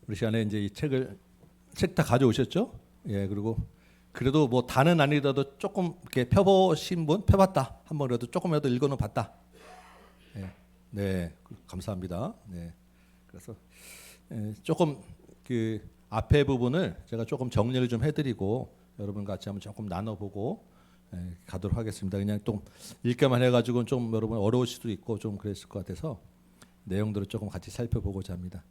우리 시간에 이제 이 책 다 가져오셨죠? 예, 그리고 그래도 뭐 다는 아니더라도 조금 이렇게 펴보신 분, 펴봤다 한 번이라도 조금이라도 읽어는 봤다. 예, 네, 감사합니다. 네, 그래서 조금 그 앞에 부분을 제가 조금 정리를 좀 해드리고 여러분 같이 한번 조금 나눠보고 가도록 하겠습니다. 그냥 좀 읽기만 해가지고 좀 여러분 어려우실 수도 있고 좀 그랬을 것 같아서 내용들을 조금 같이 살펴보고자 합니다.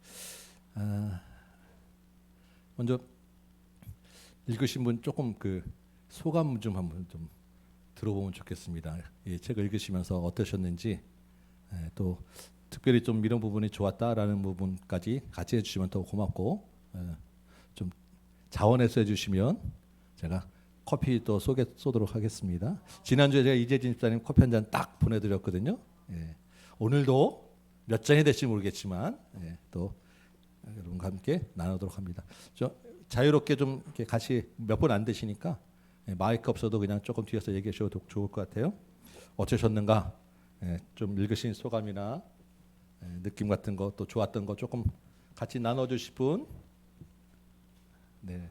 먼저 읽으신 분 조금 그 소감 좀 한번 좀 들어보면 좋겠습니다. 이 책을 읽으시면서 어떠셨는지, 또 특별히 좀 이런 부분이 좋았다라는 부분까지 같이 해주시면 더 고맙고, 좀 자원해서 해주시면 제가 커피 또 쏘도록 하겠습니다. 지난주에 제가 이재진 집사님 커피 한 잔 딱 보내드렸거든요. 오늘도 몇 잔이 될지 모르겠지만 또 여러분과 함께 나누도록 합니다. 자유롭게 좀 이렇게 같이 몇 분 안 되시니까 마이크 없어도 그냥 조금 뒤에서 얘기해 주셔도 좋을 것 같아요. 어떠셨는가? 좀 읽으신 소감이나 느낌 같은 거, 또 좋았던 거 조금 같이 나눠주실 분. 네.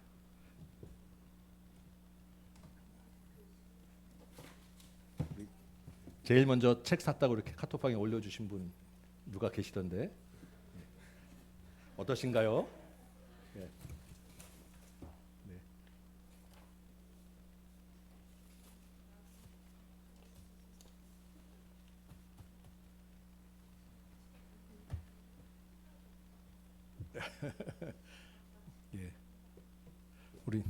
제일 먼저 책 샀다고 이렇게 카톡방에 올려주신 분 누가 계시던데 어떠신가요? 네. 예. 우리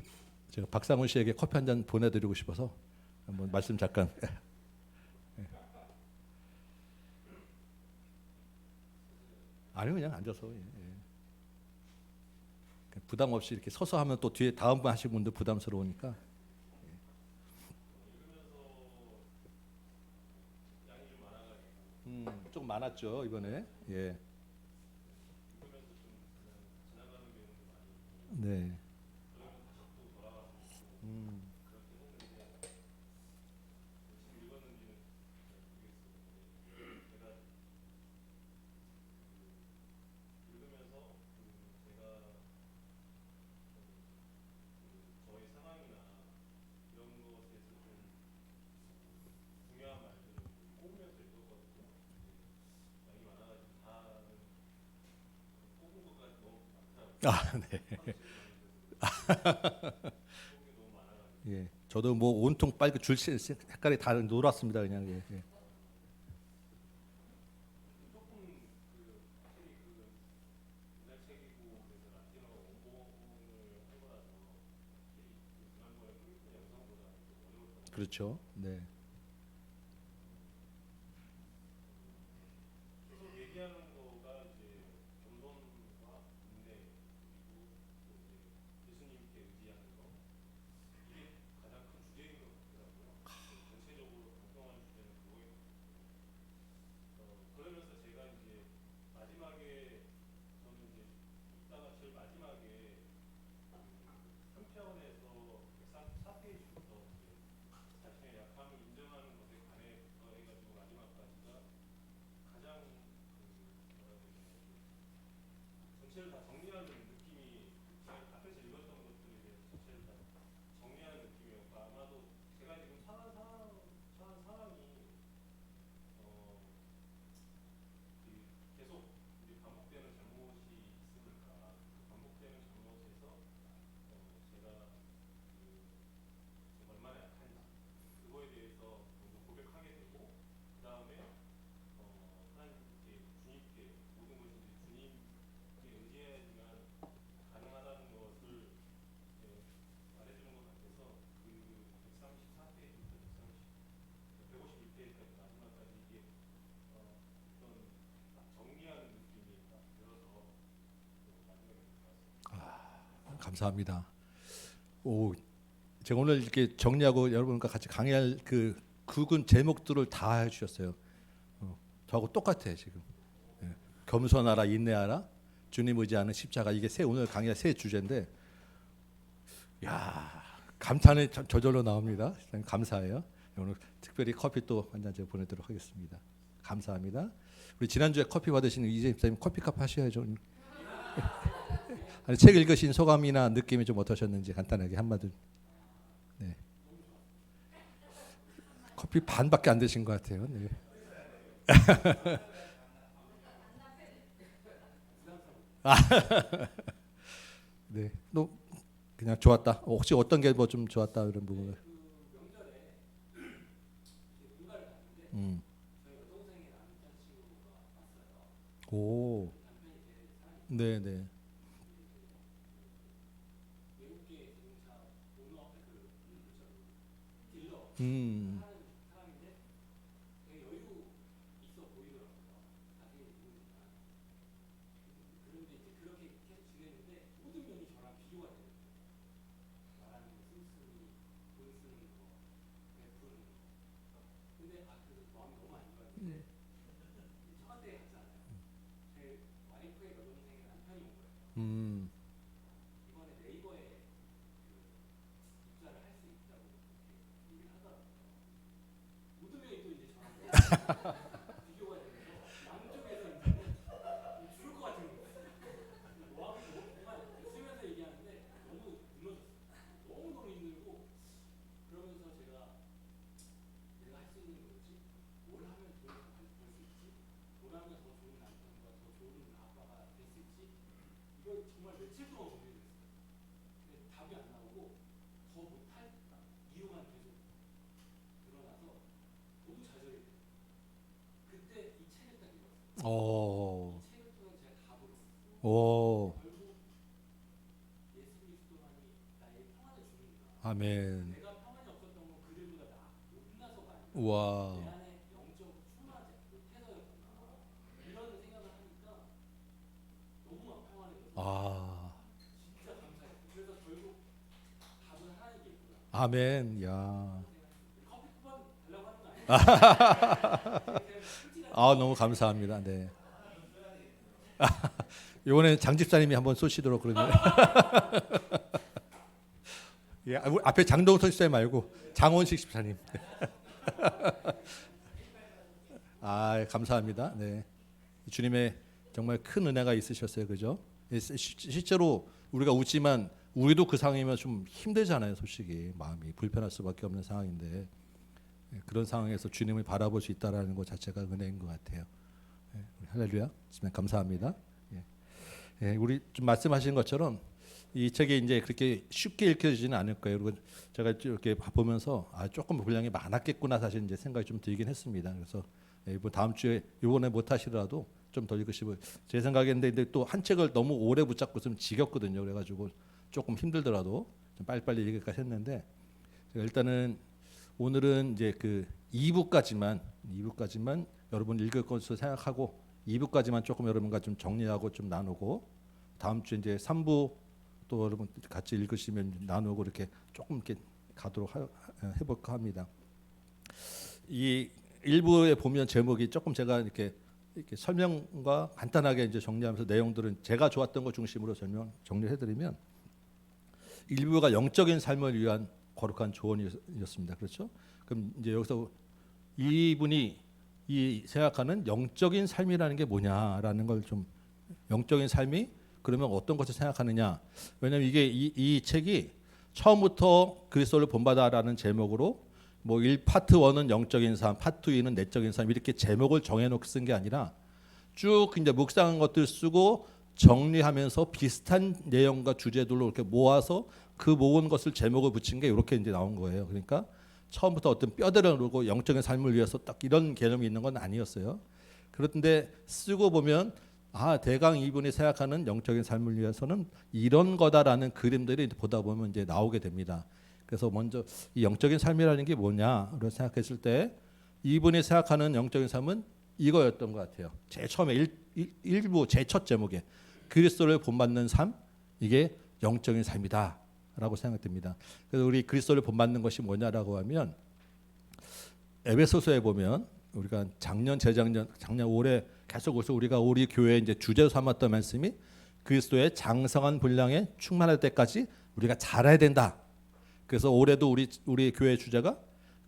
제가 박상훈 씨에게 커피 한 잔 보내드리고 싶어서 한번 말씀 잠깐. 아니요, 그냥 앉아서. 부담 없이 이렇게 서서 하면 또 뒤에 다음 분 하시는 분들 부담스러우니까. 좀 많았죠 이번에. 예. 네. 아, 네. 예. 저도 뭐 온통 빨리 줄 색깔이 다 노랗습니다 그냥. 예. 예. 그렇죠. 네. 감사합니다. 오, 제가 오늘 이렇게 정리하고 여러분과 같이 강의할 그 국은 제목들을 다 해주셨어요. 저하고 똑같아 지금. 예. 겸손하라, 인내하라, 주님 의지하는 십자가, 이게 오늘 강의할 새 주제인데, 야, 감탄이 저절로 나옵니다. 감사해요. 오늘 특별히 커피 또 한 잔 제가 보내도록 하겠습니다. 감사합니다. 우리 지난주에 커피 받으신 이재 집사님 커피값 하셔야죠. 아니, 책 읽으신 소감이나 느낌이 좀 어떠셨는지 간단하게 한마디. 네. 커피 반밖에 안 드신 것 같아요. 네. 네. 또 그냥 좋았다. 혹시 어떤 게 뭐 좀 좋았다 이런 부분을. 음. 오. 네, 네. 음. 음. 오. 오. 아멘. 우와. 아. 아멘. 야. 아, 너무 감사합니다. 네. 이번에 장 집사님이 한번 쏘시도록 그러면. 예, 앞에 장동선 집사님 말고 장원식 집사님. 아, 감사합니다. 네. 주님의 정말 큰 은혜가 있으셨어요. 그죠? 실제로 우리가 웃지만 우리도 그 상황이면 좀 힘들잖아요. 솔직히 마음이 불편할 수밖에 없는 상황인데 그런 상황에서 주님을 바라볼 수 있다라는 것 자체가 은혜인 것 같아요. 할렐루야. 주님 감사합니다. 예, 우리 좀 말씀하신 것처럼 이 책이 이제 그렇게 쉽게 읽혀지지는 않을 거예요. 그리고 제가 이렇게 보면서 조금 분량이 많았겠구나 사실 이제 생각이 좀 들긴 했습니다. 그래서 이번 다음 주에 이번에 못 하시더라도 좀 더 읽으시고 제 생각인데 또 한 책을 너무 오래 붙잡고 있으면 지겹거든요. 그래가지고 조금 힘들더라도 좀 빨리빨리 읽을까 했는데 제가 일단은 오늘은 이제 그 2부까지만 여러분 읽을 것으로 생각하고 2부까지만 조금 여러분과 좀 정리하고 좀 나누고 다음 주 이제 3부 또 여러분 같이 읽으시면 나누고 이렇게 조금 이렇게 가도록 해볼까 합니다. 이 1부에 보면 제목이 조금 제가 이렇게 설명과 간단하게 이제 정리하면서 내용들은 제가 좋았던 것 중심으로 정리해드리면 1부가 영적인 삶을 위한 거룩한 조언이었습니다. 그렇죠? 그럼 이제 여기서 이분이 이 생각하는 영적인 삶이라는 게 뭐냐라는 걸 좀 영적인 삶이 그러면 어떤 것을 생각하느냐. 왜냐하면 이게 이 책이 처음부터 그리스도를 본받아라는 제목으로 뭐 1파트 1은 영적인 삶, 파트 2는 내적인 삶 이렇게 제목을 정해놓고 쓴 게 아니라 쭉 이제 묵상한 것들 쓰고 정리하면서 비슷한 내용과 주제들로 이렇게 모아서 그 모은 것을 제목을 붙인 게 이렇게 이제 나온 거예요. 그러니까 처음부터 어떤 뼈대를 누르고 영적인 삶을 위해서 딱 이런 개념이 있는 건 아니었어요. 그런데 쓰고 보면 대강 이분이 생각하는 영적인 삶을 위해서는 이런 거다라는 그림들이 보다 보면 이제 나오게 됩니다. 그래서 먼저 이 영적인 삶이라는 게 뭐냐를 생각했을 때 이분이 생각하는 영적인 삶은 이거였던 것 같아요. 제일 처음에 일부 제 첫 제목에 그리스도를 본받는 삶 이게 영적인 삶이다라고 생각됩니다. 그래서 우리 그리스도를 본받는 것이 뭐냐라고 하면 에베소서에 보면 우리가 작년 올해 계속 우리가 우리 교회 이제 주제로 삼았던 말씀이 그리스도의 장성한 분량에 충만할 때까지 우리가 자라야 된다. 그래서 올해도 우리 교회 주제가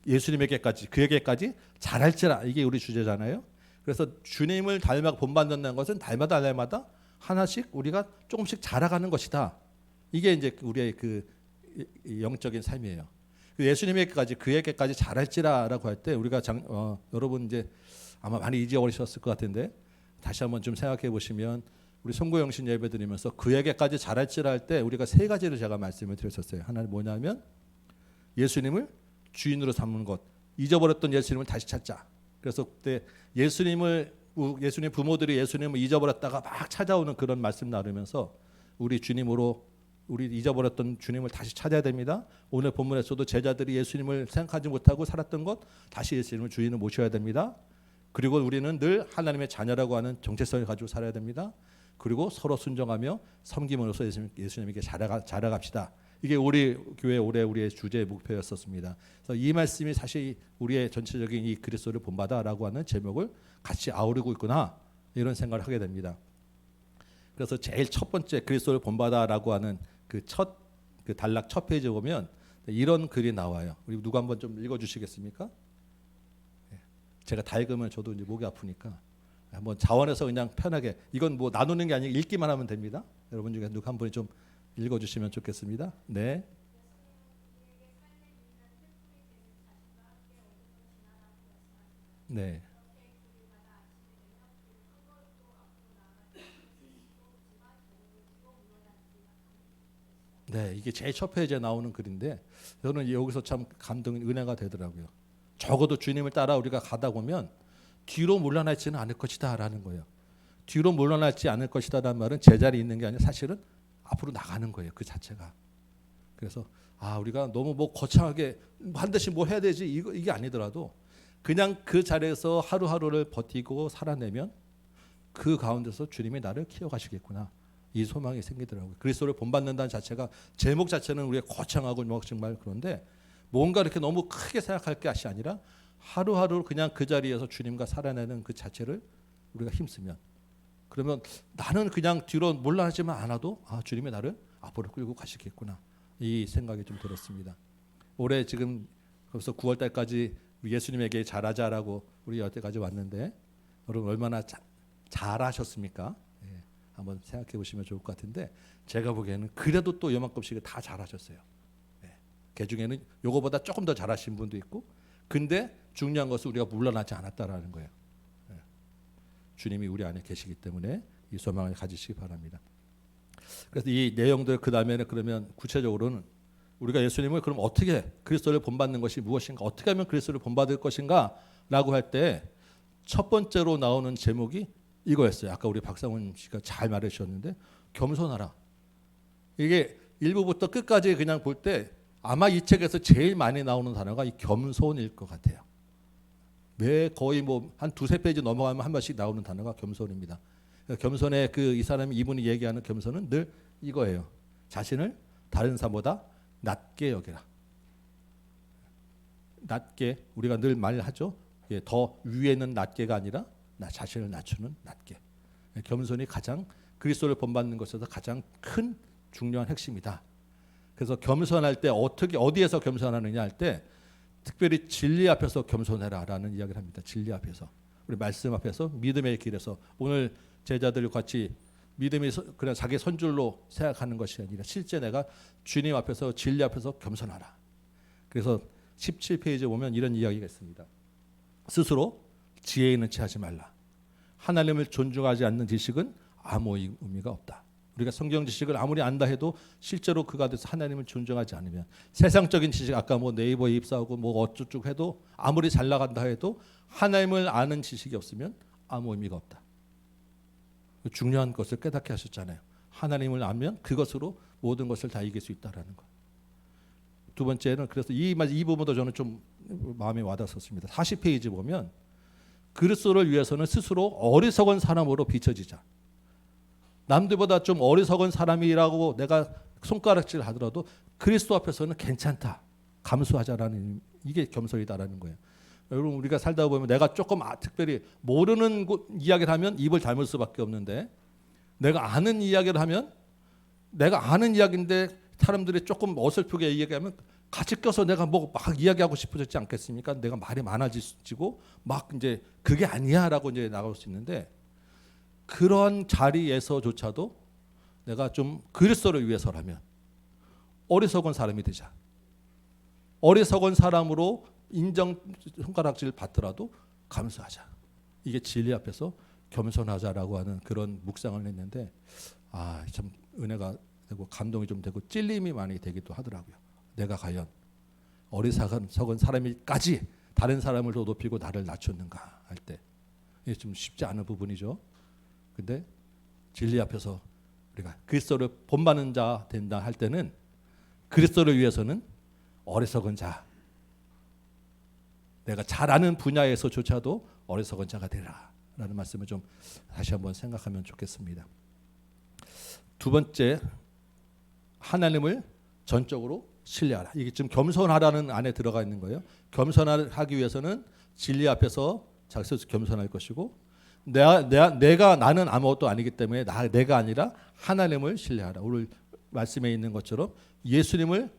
예수님에게까지 그에게까지 자랄지라 이게 우리 주제잖아요. 그래서 주님을 닮아 본받는다는 것은 날마다 하나씩 우리가 조금씩 자라가는 것이다. 이게 이제 우리의 그 영적인 삶이에요. 예수님에게까지 그에게까지 자랄지라라고 할 때 우리가 여러분 이제 아마 많이 잊어버리셨을 것 같은데 다시 한번 좀 생각해 보시면 우리 송구영신 예배 드리면서 그에게까지 자랄지라 할 때 우리가 세 가지를 제가 말씀을 드렸었어요. 하나는 뭐냐면 예수님을 주인으로 삼는 것, 잊어버렸던 예수님을 다시 찾자. 그래서 그때 예수님 부모들이 예수님을 잊어버렸다가 막 찾아오는 그런 말씀 나누면서 우리 주님으로 우리 잊어버렸던 주님을 다시 찾아야 됩니다. 오늘 본문에서도 제자들이 예수님을 생각하지 못하고 살았던 것 다시 예수님을 주인을 모셔야 됩니다. 그리고 우리는 늘 하나님의 자녀라고 하는 정체성을 가지고 살아야 됩니다. 그리고 서로 순종하며 섬김으로써 예수님에게 자라갑시다. 이게 우리 교회 올해 우리의 주제 목표였었습니다. 그래서 이 말씀이 사실 우리의 전체적인 이 그리스도를 본받아라고 하는 제목을 같이 아우르고 있구나 이런 생각을 하게 됩니다. 그래서 제일 첫 번째 그리스도를 본받아라고 하는 그 단락 첫 페이지에 보면 이런 글이 나와요. 우리 누가 한번 좀 읽어주시겠습니까? 제가 다 읽으면 저도 이제 목이 아프니까 한번 자원해서 그냥 편하게 이건 뭐 나누는 게 아니고 읽기만 하면 됩니다. 여러분 중에 누가 한 분이 좀 읽어주시면 좋겠습니다. 네. 네. 네, 이게 제일 첫 페이지에 나오는 글인데 저는 여기서 참 은혜가 되더라고요. 적어도 주님을 따라 우리가 가다 보면 뒤로 물러나지는 않을 것이다라는 거예요. 뒤로 물러나지 않을 것이다라는 말은 제자리에 있는 게 아니라 사실은 앞으로 나가는 거예요. 그 자체가. 그래서 우리가 너무 뭐 거창하게 반드시 뭐 해야 되지 이게 아니더라도 그냥 그 자리에서 하루하루를 버티고 살아내면 그 가운데서 주님이 나를 키워가시겠구나. 이 소망이 생기더라고요. 그리스도를 본받는다는 자체가 제목 자체는 우리가 거창하고 정말 그런데 뭔가 이렇게 너무 크게 생각할 것이 아니라 하루하루 그냥 그 자리에서 주님과 살아내는 그 자체를 우리가 힘쓰면 그러면 나는 그냥 뒤로 물러나지만 않아도 주님이 나를 앞으로 끌고 가시겠구나 이 생각이 좀 들었습니다. 올해 지금 벌써 9월 달까지 예수님에게 잘하자라고 우리 여태까지 왔는데 여러분 얼마나 잘하셨습니까? 한번 생각해 보시면 좋을 것 같은데 제가 보기에는 그래도 또 요만큼씩 다 잘하셨어요. 그 중에는 요거보다 조금 더 잘하신 분도 있고 근데 중요한 것은 우리가 물러나지 않았다라는 거예요. 주님이 우리 안에 계시기 때문에 이 소망을 가지시기 바랍니다. 그래서 이 내용들 그 다음에는 그러면 구체적으로는 우리가 예수님을 그럼 어떻게 그리스도를 본받는 것이 무엇인가 어떻게 하면 그리스도를 본받을 것인가 라고 할 때 첫 번째로 나오는 제목이 이거였어요. 아까 우리 박상훈 씨가 잘 말해 주셨는데 겸손하라. 이게 1부부터 끝까지 그냥 볼 때 아마 이 책에서 제일 많이 나오는 단어가 이 겸손일 것 같아요. 매 거의 뭐 한 두세 페이지 넘어가면 한 번씩 나오는 단어가 겸손입니다. 겸손의 이분이 얘기하는 겸손은 늘 이거예요. 자신을 다른 사람보다 낮게 여기라. 낮게 우리가 늘 말하죠. 더 위에는 낮게가 아니라 나 자신을 낮추는 낮게. 겸손이 가장 그리스도를 본받는 것에서 가장 큰 중요한 핵심이다. 그래서 겸손할 때 어디에서 겸손하느냐 할 때 특별히 진리 앞에서 겸손해라라는 이야기를 합니다. 진리 앞에서 우리 말씀 앞에서 믿음의 길에서 오늘 제자들과 같이 믿음이 그냥 자기 선줄로 생각하는 것이 아니라 실제 내가 주님 앞에서 진리 앞에서 겸손하라. 그래서 17페이지에 보면 이런 이야기가 있습니다. 스스로 지혜 있는 체 하지 말라. 하나님을 존중하지 않는 지식은 아무 의미가 없다. 우리가 성경 지식을 아무리 안다 해도 실제로 그가 돼서 하나님을 존중하지 않으면 세상적인 지식 아까 뭐 네이버에 입사하고 뭐 어쩌고 해도 아무리 잘 나간다 해도 하나님을 아는 지식이 없으면 아무 의미가 없다. 중요한 것을 깨닫게 하셨잖아요. 하나님을 알면 그것으로 모든 것을 다 이길 수 있다라는 것. 두 번째는 그래서 이 부분도 저는 좀 마음에 와닿았습니다. 40페이지 보면 그리스도를 위해서는 스스로 어리석은 사람으로 비춰지자. 남들보다 좀 어리석은 사람이라고 내가 손가락질 하더라도 그리스도 앞에서는 괜찮다. 감수하자라는 이게 겸손이다라는 거예요. 여러분 우리가 살다 보면 내가 조금 특별히 모르는 이야기를 하면 입을 다물 수밖에 없는데 내가 아는 이야기를 하면 내가 아는 이야기인데 사람들이 조금 어설프게 얘기하면 같이 껴서 내가 뭐 막 이야기하고 싶어졌지 않겠습니까? 내가 말이 많아지고 막 이제 그게 아니야라고 이제 나갈 수 있는데 그러한 자리에서조차도 내가 좀 그리스도를 위해서라면 어리석은 사람이 되자. 어리석은 사람으로 인정 손가락질 받더라도 감사하자. 이게 진리 앞에서 겸손하자라고 하는 그런 묵상을 했는데 참 은혜가 되고 감동이 좀 되고 찔림이 많이 되기도 하더라고요. 내가 과연 어리석은 사람이까지 다른 사람을 더 높이고 나를 낮췄는가 할 때 이게 좀 쉽지 않은 부분이죠. 근데 진리 앞에서 우리가 그리스도를 본받는 자 된다 할 때는 그리스도를 위해서는 어리석은 자, 내가 잘 아는 분야에서조차도 어리석은 자가 되라라는 말씀을 좀 다시 한번 생각하면 좋겠습니다. 두 번째, 하나님을 전적으로 신뢰하라. 이게 지금 겸손하라는 안에 들어가 있는 거예요. 겸손하기 위해서는 진리 앞에서 자기스스로 겸손할 것이고 나는 아무것도 아니기 때문에 내가 아니라 하나님을 신뢰하라. 오늘 말씀에 있는 것처럼 예수님을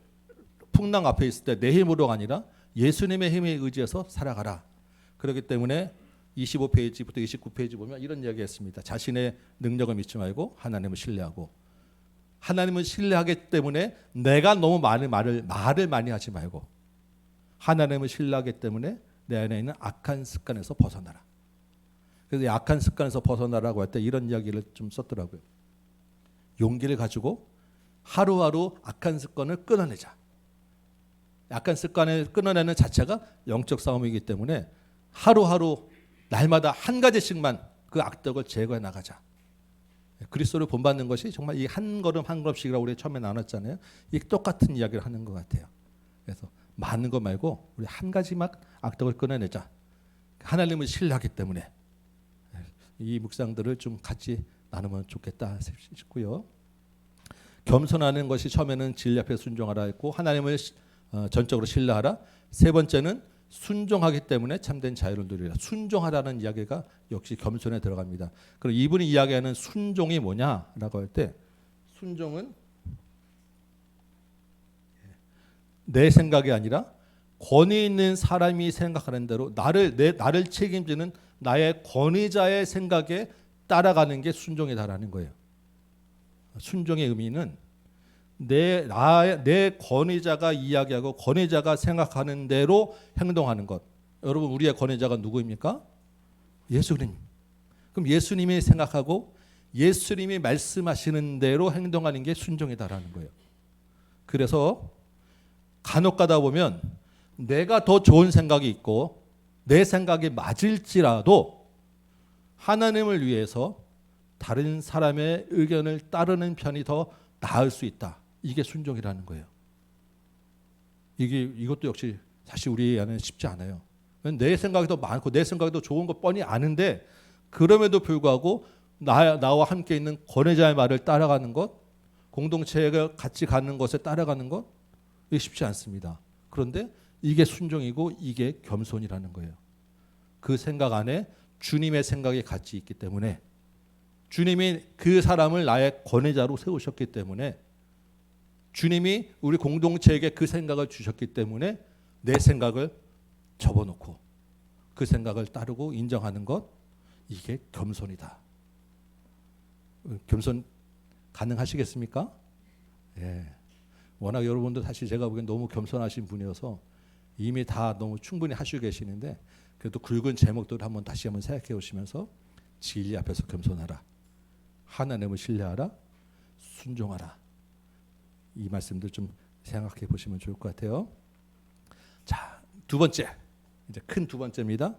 풍랑 앞에 있을 때 내 힘으로가 아니라 예수님의 힘에 의지해서 살아가라. 그렇기 때문에 25페이지부터 29페이지 보면 이런 이야기했습니다. 자신의 능력을 믿지 말고 하나님을 신뢰하고, 하나님을 신뢰하기 때문에 내가 너무 말을 많이 하지 말고, 하나님을 신뢰하기 때문에 내 안에 있는 악한 습관에서 벗어나라. 그래서 악한 습관에서 벗어나라고 할 때 이런 이야기를 좀 썼더라고요. 용기를 가지고 하루하루 악한 습관을 끊어내자. 악한 습관을 끊어내는 자체가 영적 싸움이기 때문에 하루하루 날마다 한 가지씩만 그 악덕을 제거해 나가자. 그리스도를 본받는 것이 정말 이 한 걸음 한 걸음씩이라고 우리 처음에 나눴잖아요. 이 똑같은 이야기를 하는 것 같아요. 그래서 많은 거 말고 우리 한 가지만 악덕을 끊어내자. 하나님을 신뢰하기 때문에 이 묵상들을 좀 같이 나누면 좋겠다 싶고요. 겸손하는 것이 처음에는 진리 앞에 순종하라 했고, 하나님을 전적으로 신뢰하라. 세 번째는 순종하기 때문에 참된 자유를 누리라. 순종하라는 이야기가 역시 겸손에 들어갑니다. 그럼 이분이 이야기하는 순종이 뭐냐라고 할 때, 순종은 내 생각이 아니라 권위 있는 사람이 생각하는 대로 나를 책임지는 나의 권위자의 생각에 따라가는 게 순종이다라는 거예요. 순종의 의미는 내 권위자가 이야기하고 권위자가 생각하는 대로 행동하는 것. 여러분, 우리의 권위자가 누구입니까? 예수님. 그럼 예수님이 생각하고 예수님이 말씀하시는 대로 행동하는 게 순종이다라는 거예요. 그래서 간혹 가다 보면 내가 더 좋은 생각이 있고 내 생각이 맞을지라도 하나님을 위해서 다른 사람의 의견을 따르는 편이 더 나을 수 있다. 이게 순종이라는 거예요. 이것도 역시 사실 우리 안에는 쉽지 않아요. 내 생각이 더 많고 내 생각이 더 좋은 거 뻔히 아는데, 그럼에도 불구하고 나와 함께 있는 권위자의 말을 따라가는 것, 공동체가 같이 가는 것에 따라가는 것, 이게 쉽지 않습니다. 그런데 이게 순종이고 이게 겸손이라는 거예요. 그 생각 안에 주님의 생각이 같이 있기 때문에, 주님이 그 사람을 나의 권위자로 세우셨기 때문에, 주님이 우리 공동체에게 그 생각을 주셨기 때문에 내 생각을 접어놓고 그 생각을 따르고 인정하는 것, 이게 겸손이다. 겸손 가능하시겠습니까? 예. 워낙 여러분도 사실 제가 보기엔 너무 겸손하신 분이어서 이미 다 너무 충분히 하시고 계시는데, 그래도 굵은 제목들을 다시 한번 생각해 보시면서 진리 앞에서 겸손하라, 하나님을 신뢰하라, 순종하라, 이 말씀들 좀 생각해 보시면 좋을 것 같아요. 자, 두 번째, 이제 큰 두 번째입니다.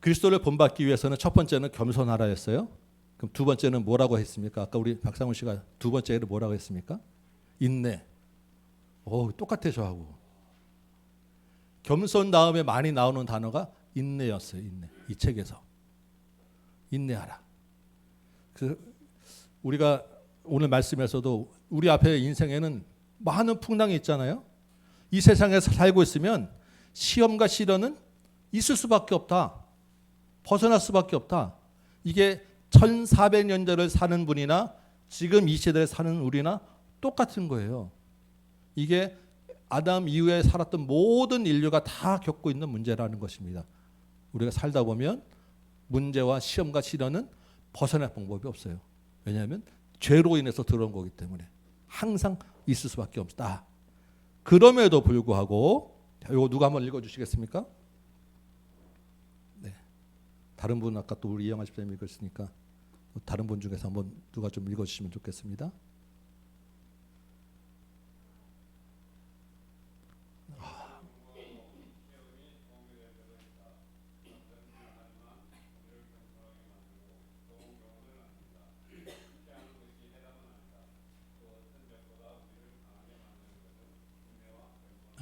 그리스도를 본받기 위해서는 첫 번째는 겸손하라 했어요. 그럼 두 번째는 뭐라고 했습니까? 아까 우리 박상훈 씨가 두 번째를 뭐라고 했습니까? 인내. 똑같아 저하고. 겸손 다음에 많이 나오는 단어가 인내였어요. 인내. 이 책에서 인내하라. 그 우리가 오늘 말씀에서도 우리 앞에 인생에는 많은 풍랑이 있잖아요. 이 세상에서 살고 있으면 시험과 시련은 있을 수밖에 없다. 벗어날 수밖에 없다. 이게 1400년대를 사는 분이나 지금 이 시대에 사는 우리나 똑같은 거예요. 이게 아담 이후에 살았던 모든 인류가 다 겪고 있는 문제라는 것입니다. 우리가 살다 보면 문제와 시험과 시련은 벗어날 방법이 없어요. 왜냐하면 죄로 인해서 들어온 거기 때문에 항상 있을 수밖에 없다. 그럼에도 불구하고 이거 누가 한번 읽어주시겠습니까? 네. 다른 분 아까 또 우리 이영하 집사님 읽었으니까 다른 분 중에서 한번 누가 좀 읽어주시면 좋겠습니다.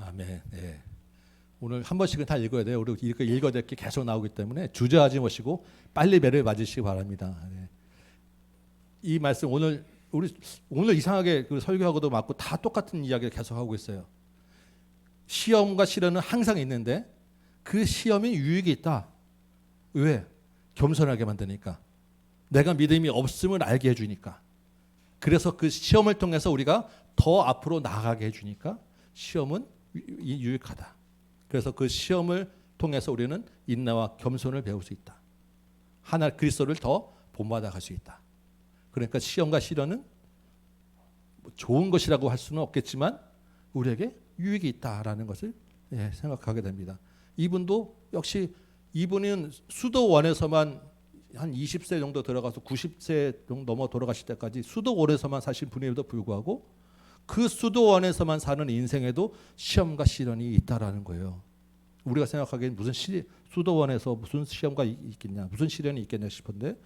아멘. 네. 오늘 한 번씩은 다 읽어야 돼요. 우리 읽어야 될 게 계속 나오기 때문에 주저하지 마시고 빨리 매를 맞으시기 바랍니다. 네. 이 말씀 오늘 이상하게 그 설교하고도 맞고 다 똑같은 이야기를 계속 하고 있어요. 시험과 시련은 항상 있는데 그 시험이 유익이 있다. 왜? 겸손하게 만드니까. 내가 믿음이 없음을 알게 해주니까. 그래서 그 시험을 통해서 우리가 더 앞으로 나아가게 해주니까 시험은 유익하다. 그래서 그 시험을 통해서 우리는 인내와 겸손을 배울 수 있다. 하나 그리스도를 더 본받아 갈 수 있다. 그러니까 시험과 시련은 좋은 것이라고 할 수는 없겠지만 우리에게 유익이 있다라는 것을 생각하게 됩니다. 이분도 역시 이분은 수도원에서만 한 20세 정도 들어가서 90세 정도 넘어 돌아가실 때까지 수도원에서만 사신 분임에도 불구하고 그 수도원에서만 사는 인생에도 시험과 시련이 있다라는 거예요. 우리가 생각하기엔 수도원에서 무슨 시험가 있겠냐, 무슨 시련이 있겠냐 싶은데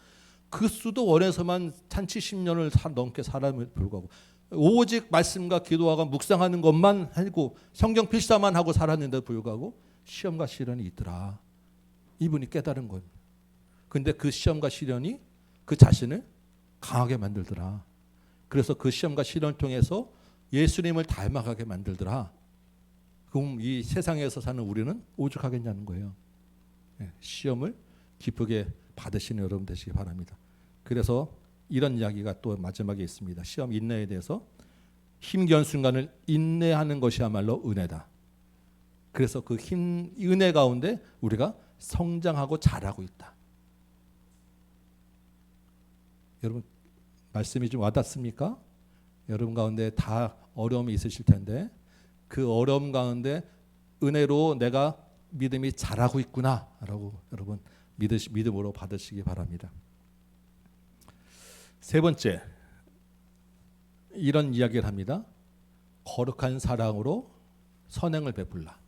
그 수도원에서만 한 70년을 넘게 살아남을 불구하고 오직 말씀과 기도하고 묵상하는 것만 하고 성경 필사만 하고 살았는데도 불구하고 시험과 시련이 있더라. 이분이 깨달은 겁니다. 근데 그 시험과 시련이 그 자신을 강하게 만들더라. 그래서 그 시험과 시련을 통해서 예수님을 닮아가게 만들더라. 그럼 이 세상에서 사는 우리는 오죽하겠냐는 거예요. 시험을 기쁘게 받으시는 여러분 되시기 바랍니다. 그래서 이런 이야기가 또 마지막에 있습니다. 시험 인내에 대해서 힘겨운 순간을 인내하는 것이야말로 은혜다. 그래서 그 은혜 가운데 우리가 성장하고 자라고 있다. 여러분 말씀이 좀 와닿습니까? 여러분 가운데 다 어려움이 있으실 텐데 그 어려움 가운데 은혜로 내가 믿음이 자라고 있구나라고 여러분 믿음으로 받으시기 바랍니다. 세 번째, 이런 이야기를 합니다. 거룩한 사랑으로 선행을 베풀라.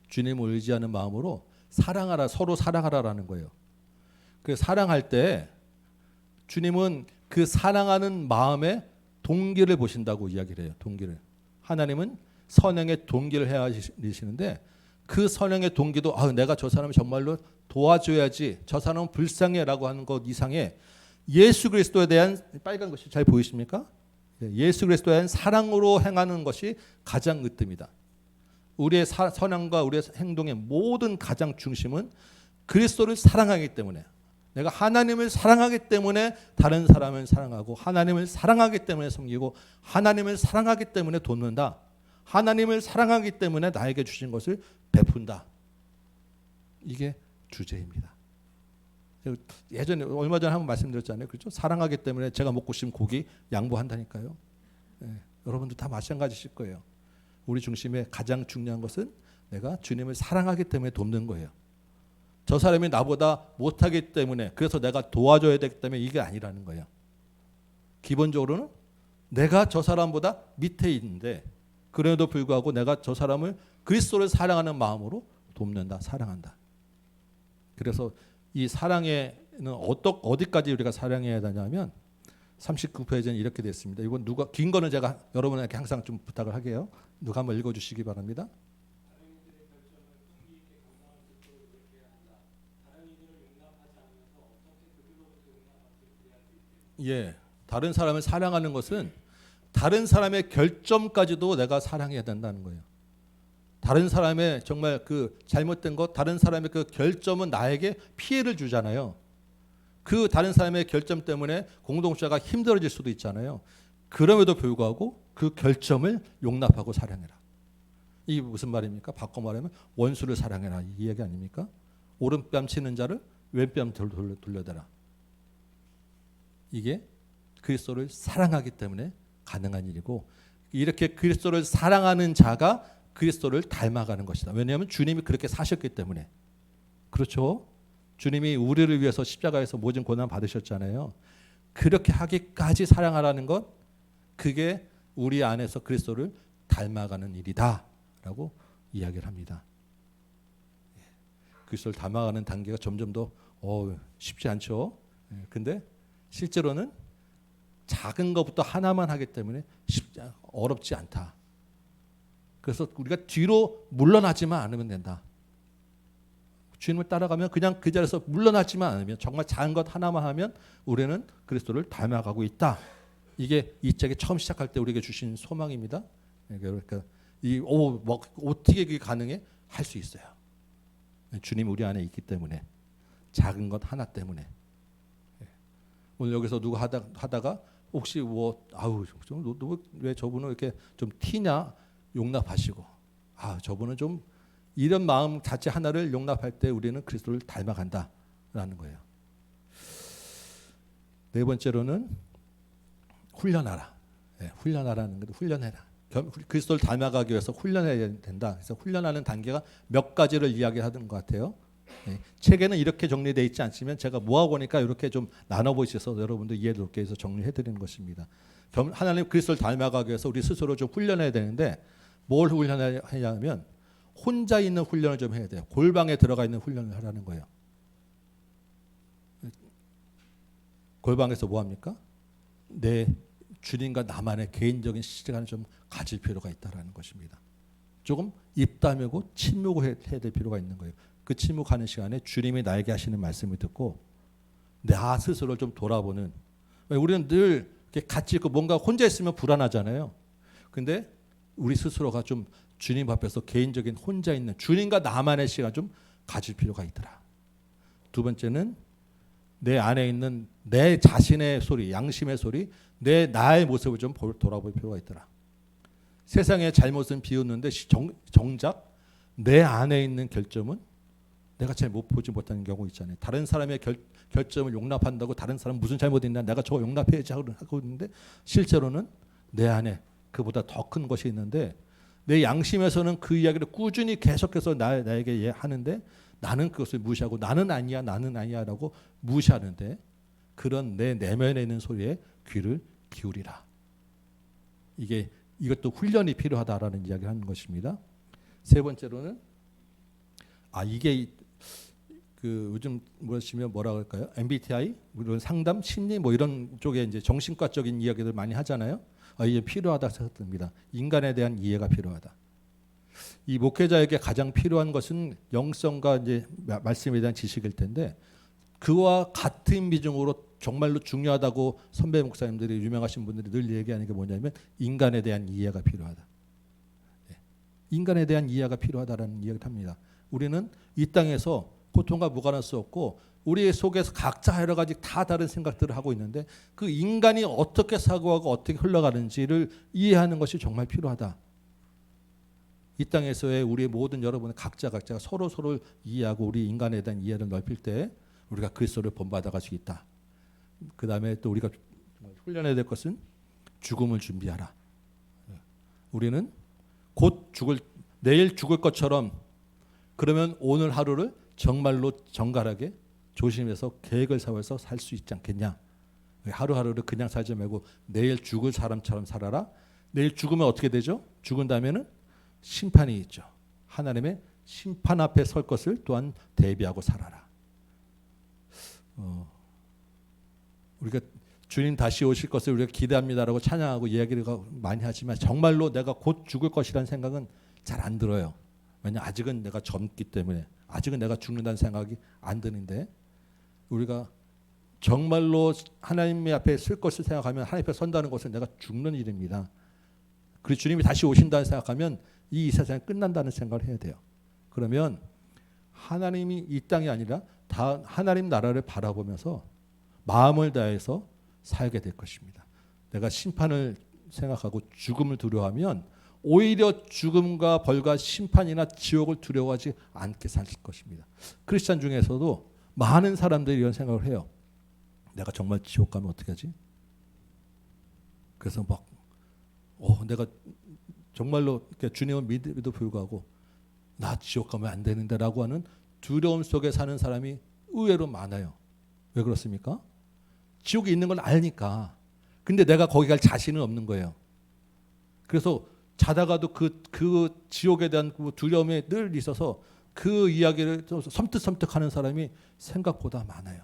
주님을 의지하는 마음으로 사랑하라, 서로 사랑하라라는 거예요. 그 사랑할 때 주님은 그 사랑하는 마음의 동기를 보신다고 이야기를 해요. 동기를. 하나님은 선행의 동기를 헤아리시는데 그 선행의 동기도 내가 저 사람을 정말로 도와줘야지, 저 사람은 불쌍해라고 하는 것 이상에 예수 그리스도에 대한 빨간 것이 잘 보이십니까? 예수 그리스도에 대한 사랑으로 행하는 것이 가장 으뜸이다. 우리의 선행과 우리의 행동의 모든 가장 중심은 그리스도를 사랑하기 때문에, 내가 하나님을 사랑하기 때문에 다른 사람을 사랑하고, 하나님을 사랑하기 때문에 섬기고, 하나님을 사랑하기 때문에 돕는다. 하나님을 사랑하기 때문에 나에게 주신 것을 베푼다. 이게 주제입니다. 예전에 얼마 전에 한번 말씀드렸잖아요. 그렇죠? 사랑하기 때문에 제가 먹고 싶은 고기 양보한다니까요. 여러분도 다 마찬가지실 거예요. 우리 중심에 가장 중요한 것은 내가 주님을 사랑하기 때문에 돕는 거예요. 저 사람이 나보다 못하기 때문에, 그래서 내가 도와줘야 되기 때문에 이게 아니라는 거예요. 기본적으로는 내가 저 사람보다 밑에 있는데 그래도 불구하고 내가 저 사람을 그리스도를 사랑하는 마음으로 돕는다, 사랑한다. 그래서 이 사랑에는 어디까지 우리가 사랑해야 되냐면 39페이지는 이렇게 되어 있습니다. 이건 긴 거는 제가 여러분에게 항상 좀 부탁을 하게요. 누가 한번 읽어주시기 바랍니다. 다른 사람을 사랑하는 것은 다른 사람의 결점까지도 내가 사랑해야 된다는 거예요. 다른 사람의 정말 그 잘못된 것, 다른 사람의 그 결점은 나에게 피해를 주잖아요. 그 다른 사람의 결점 때문에 공동체가 힘들어질 수도 있잖아요. 그럼에도 불구하고 그 결점을 용납하고 사랑해라. 이게 무슨 말입니까? 바꿔 말하면 원수를 사랑해라, 이 얘기 아닙니까? 오른뺨 치는 자를 왼뺨 돌려대라. 이게 그리스도를 사랑하기 때문에 가능한 일이고, 이렇게 그리스도를 사랑하는 자가 그리스도를 닮아가는 것이다. 왜냐하면 주님이 그렇게 사셨기 때문에. 그렇죠? 주님이 우리를 위해서 십자가에서 모든 고난 받으셨잖아요. 그렇게 하기까지 사랑하라는 것, 그게 우리 안에서 그리스도를 닮아가는 일이다 라고 이야기를 합니다. 그리스도를 닮아가는 단계가 점점 더 쉽지 않죠. 근데 실제로는 작은 것부터 하나만 하기 때문에 어렵지 않다. 그래서 우리가 뒤로 물러나지만 않으면 된다. 주님을 따라가면 그냥 그 자리에서 물러나지만 않으면, 정말 작은 것 하나만 하면 우리는 그리스도를 닮아가고 있다. 이게 이 책이 처음 시작할 때 우리에게 주신 소망입니다. 그러니까 어떻게 그게 가능해? 할 수 있어요. 주님 우리 안에 있기 때문에, 작은 것 하나 때문에. 오늘 여기서 누구 하다가 혹시 왜 저분은 이렇게 좀 티냐 용납하시고, 저분은 좀 이런 마음 자체 하나를 용납할 때 우리는 그리스도를 닮아간다라는 거예요. 네 번째로는 훈련하라. 훈련하라는 거, 훈련해라. 그리스도를 닮아가기 위해서 훈련해야 된다. 그래서 훈련하는 단계가 몇 가지를 이야기하는 것 같아요. 책에는 이렇게 정리되어 있지 않지만 제가 모아보니까 이렇게 좀 나눠보셔서 여러분들 이해롭게 해서 정리해드리는 것입니다. 하나님 그리스도를 닮아가기 위해서 우리 스스로 좀 훈련해야 되는데, 뭘 훈련해야 하냐면 혼자 있는 훈련을 좀 해야 돼요. 골방에 들어가 있는 훈련을 하라는 거예요. 골방에서 뭐 합니까? 내 주님과 나만의 개인적인 시간을 좀 가질 필요가 있다라는 것입니다. 조금 입 다물고 침묵을 해야 될 필요가 있는 거예요. 그 침묵하는 시간에 주님이 나에게 하시는 말씀을 듣고 나 스스로를 좀 돌아보는. 우리는 늘 이렇게 같이 있고 뭔가 혼자 있으면 불안하잖아요. 근데 우리 스스로가 좀 주님 앞에서 개인적인 혼자 있는 주님과 나만의 시간 좀 가질 필요가 있더라. 두 번째는 내 안에 있는 내 자신의 소리, 양심의 소리, 나의 모습을 좀 돌아볼 필요가 있더라. 세상의 잘못은 비웃는데 정작 내 안에 있는 결점은 내가 잘 보지 못하는 경우 있잖아요. 다른 사람의 결점을 용납한다고 다른 사람 무슨 잘못했나 내가 저거 용납해야지 하고 있는데, 실제로는 내 안에 그보다 더 큰 것이 있는데, 내 양심에서는 그 이야기를 꾸준히 계속해서 나에게 하는데 나는 그것을 무시하고 나는 아니야라고 무시하는데, 그런 내 내면에 있는 소리에 귀를 기울이라. 이것도 훈련이 필요하다라는 이야기를 하는 것입니다. 세 번째로는 이게 요즘 뭐라 그럴까요? MBTI 이런 상담, 심리 이런 쪽에 이제 정신과적인 이야기들 많이 하잖아요. 이게 필요하다 생각됩니다. 인간에 대한 이해가 필요하다. 이 목회자에게 가장 필요한 것은 영성과 이제 말씀에 대한 지식일 텐데, 그와 같은 비중으로 정말로 중요하다고 선배 목사님들이, 유명하신 분들이 늘 얘기하는 게 뭐냐면 인간에 대한 이해가 필요하다. 인간에 대한 이해가 필요하다라는 이야기를 합니다. 우리는 이 땅에서 고통과 무관할 수 없고 우리 속에서 각자 여러 가지 다 다른 생각들을 하고 있는데, 그 인간이 어떻게 사고하고 어떻게 흘러가는지를 이해하는 것이 정말 필요하다. 이 땅에서의 우리의 모든 여러분의 각자가 서로를 이해하고 우리 인간에 대한 이해를 넓힐 때 우리가 그리스도를 본받아갈 수 있다. 그 다음에 또 우리가 훈련해야 될 것은 죽음을 준비하라. 우리는 곧 내일 죽을 것처럼, 그러면 오늘 하루를 정말로 정갈하게 조심해서 계획을 세워서 살 수 있지 않겠냐. 하루하루를 그냥 살지 말고 내일 죽을 사람처럼 살아라. 내일 죽으면 어떻게 되죠? 죽은 다음에는 심판이 있죠. 하나님의 심판 앞에 설 것을 또한 대비하고 살아라. 우리가 주님 다시 오실 것을 우리가 기대합니다라고 찬양하고 이야기를 많이 하지만 정말로 내가 곧 죽을 것이라는 생각은 잘 안 들어요. 왜냐하면 아직은 내가 젊기 때문에, 아직은 내가 죽는다는 생각이 안 드는데, 우리가 정말로 하나님 앞에 설 것을 생각하면 하나님 앞에 선다는 것은 내가 죽는 일입니다. 그리고 주님이 다시 오신다는 생각하면 이 세상이 끝난다는 생각을 해야 돼요. 그러면 하나님이 이 땅이 아니라 다 하나님 나라를 바라보면서 마음을 다해서 살게 될 것입니다. 내가 심판을 생각하고 죽음을 두려워하면 오히려 죽음과 벌과 심판이나 지옥을 두려워하지 않게 살 것입니다. 크리스찬 중에서도 많은 사람들이 이런 생각을 해요. 내가 정말 지옥 가면 어떻게 하지? 그래서 막 내가 정말로 주님을 믿음에도 불구하고 나 지옥 가면 안 되는데라고 하는 두려움 속에 사는 사람이 의외로 많아요. 왜 그렇습니까? 지옥에 있는 걸 아니까. 근데 내가 거기 갈 자신은 없는 거예요. 그래서 자다가도 그 지옥에 대한 두려움이 늘 있어서 그 이야기를 섬뜩섬뜩하는 사람이 생각보다 많아요.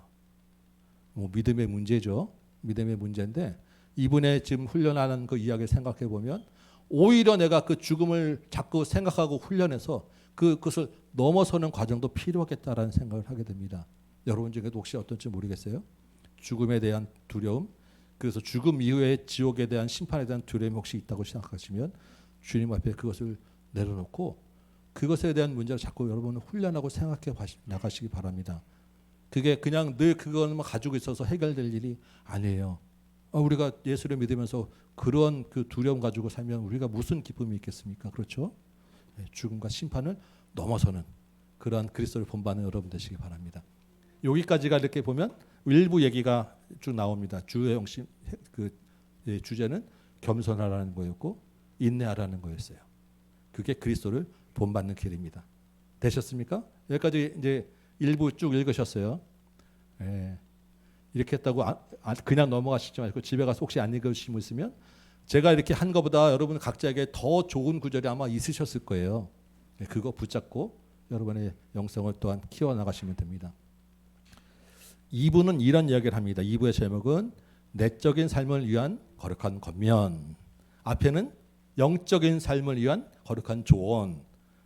믿음의 문제죠. 믿음의 문제인데 이분의 지금 훈련하는 그 이야기를 생각해 보면 오히려 내가 그 죽음을 자꾸 생각하고 훈련해서 그것을 넘어서는 과정도 필요하겠다라는 생각을 하게 됩니다. 여러분 중에도 혹시 어떤지 모르겠어요. 죽음에 대한 두려움, 그래서 죽음 이후에 지옥에 대한 심판에 대한 두려움이 혹시 있다고 생각하시면 주님 앞에 그것을 내려놓고 그것에 대한 문제를 자꾸 여러분은 훈련하고 생각해 나가시기 바랍니다. 그게 그냥 늘 그것만 가지고 있어서 해결될 일이 아니에요. 우리가 예수를 믿으면서 그런 그 두려움 가지고 살면 우리가 무슨 기쁨이 있겠습니까? 그렇죠? 죽음과 심판을 넘어서는 그러한 그리스도를 본받는 여러분 되시기 바랍니다. 여기까지가 이렇게 보면 일부 얘기가 쭉 나옵니다. 주의 영심 주제는 겸손하라는 거였고 인내하라는 거였어요. 그게 그리스도를 본받는 길입니다. 되셨습니까? 여기까지 이제 일부 쭉 읽으셨어요. 이렇게 했다고 그냥 넘어가시지 말고 집에 가서 혹시 안 읽으신 분 있으면 제가 이렇게 한 것보다 여러분 각자에게 더 좋은 구절이 아마 있으셨을 거예요. 그거 붙잡고 여러분의 영성을 또한 키워나가시면 됩니다. 2부는 이런 이야기를 합니다. 2부의 제목은 내적인 삶을 위한 거룩한 겉면, 앞에는 영적인 삶을 위한 거룩한 조언.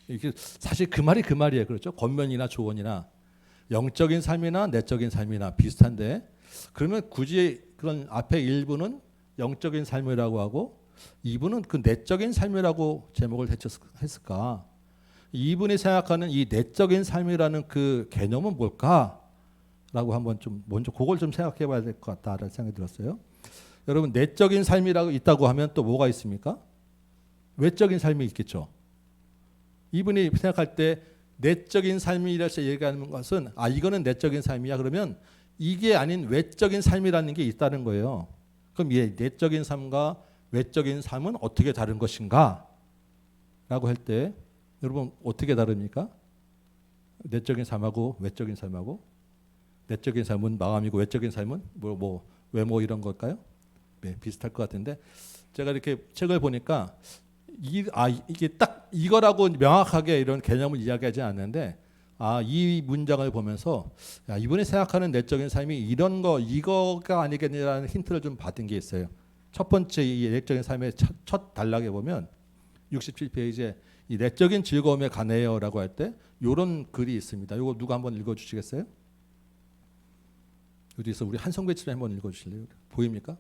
이게 사실 그 말이에요. 그렇죠? 겉면이나 조언이나 영적인 삶이나 내적인 삶이나 비슷한데 그러면 굳이 그런 앞에 1부는 영적인 삶이라고 하고 2부는 그 내적인 삶이라고 제목을 했을까? 이분이 생각하는 이 내적인 삶이라는 그 개념은 뭘까라고 한번 좀 먼저 그걸 좀 생각해 봐야 될 것 같다라는 생각이 들었어요. 여러분 내적인 삶이라고 있다고 하면 또 뭐가 있습니까? 외적인 삶이 있겠죠. 이분이 생각할 때 내적인 삶이라서 얘기하는 것은 이거는 내적인 삶이야 그러면 이게 아닌 외적인 삶이라는 게 있다는 거예요. 그럼 이 내적인 삶과 외적인 삶은 어떻게 다른 것인가? 라고 할 때 여러분 어떻게 다릅니까? 내적인 삶하고 외적인 삶하고 내적인 삶은 마음이고 외적인 삶은 뭐 외모 이런 걸까요? 네, 비슷할 것 같은데 제가 이렇게 책을 보니까 이게 딱 이거라고 명확하게 이런 개념을 이야기하지 않는데 이 문장을 보면서 이분이 생각하는 내적인 삶이 이거가 아니겠냐라는 힌트를 좀 받은 게 있어요. 첫 번째 이 내적인 삶의 첫 단락에 보면 67페이지에 이 내적인 즐거움에 관해요라고 할 때 이런 글이 있습니다. 이거 누가 한번 읽어주시겠어요? 어디서 우리 한성배치를 한번 읽어주실래요? 보입니까?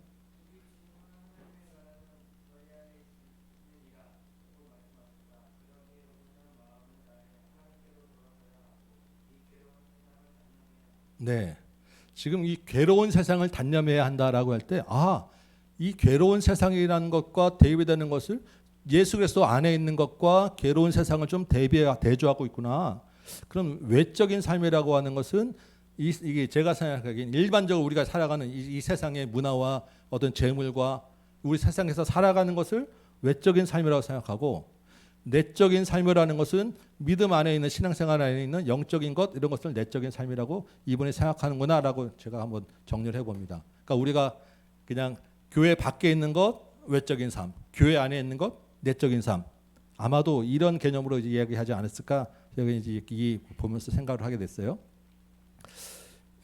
네, 지금 이 괴로운 세상을 단념해야 한다라고 할 때 이 괴로운 세상이라는 것과 대비되는 것을 예수 그리스도 안에 있는 것과 괴로운 세상을 좀 대조하고 있구나. 그럼 외적인 삶이라고 하는 것은 이게 제가 생각하기엔 일반적으로 우리가 살아가는 이 세상의 문화와 어떤 재물과 우리 세상에서 살아가는 것을 외적인 삶이라고 생각하고 내적인 삶이라는 것은 믿음 안에 있는 신앙생활 안에 있는 영적인 것 이런 것을 내적인 삶이라고 이분이 생각하는구나라고 제가 한번 정리를 해봅니다. 그러니까 우리가 그냥 교회 밖에 있는 것 외적인 삶, 교회 안에 있는 것 내적인 삶 아마도 이런 개념으로 이야기하지 않았을까 제가 이제 이 보면서 생각을 하게 됐어요.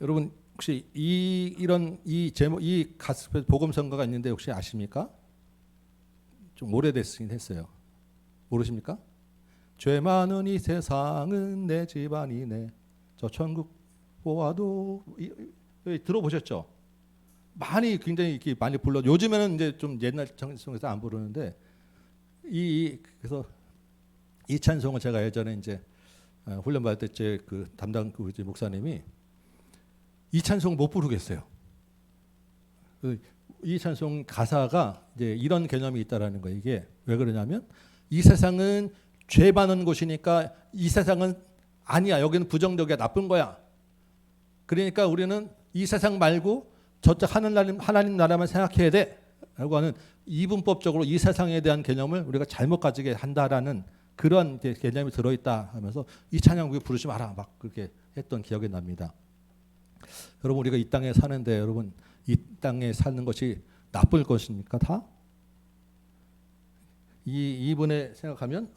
여러분 혹시 이런 제목 이 가스펠 복음 선거가 있는데 혹시 아십니까? 좀 오래됐긴 했어요. 모르십니까? 죄 많은 이 세상은 내 집안이네. 저 천국 보아도 들어보셨죠? 굉장히 이렇게 많이 불러. 요즘에는 이제 좀 옛날 찬송에서 안 부르는데 그래서 이 찬송을 제가 예전에 이제 훈련 받을 때 제 그 담당 그 목사님이 이 찬송 못 부르겠어요. 이 찬송 가사가 이제 이런 개념이 있다라는 거예요. 이게 왜 그러냐면 이 세상은 죄 많은 곳이니까 이 세상은 아니야. 여기는 부정적이야. 나쁜 거야. 그러니까 우리는 이 세상 말고 저쪽 하나님 나라만 생각해야 돼 라고 하는 이분법적으로 이 세상에 대한 개념을 우리가 잘못 가지게 한다라는 그런 개념이 들어있다 하면서 이 찬양 왜 부르지 마라 막 그렇게 했던 기억이 납니다. 여러분 우리가 이 땅에 사는데 여러분 이 땅에 사는 것이 나쁠 것입니까 다? 이분에 생각하면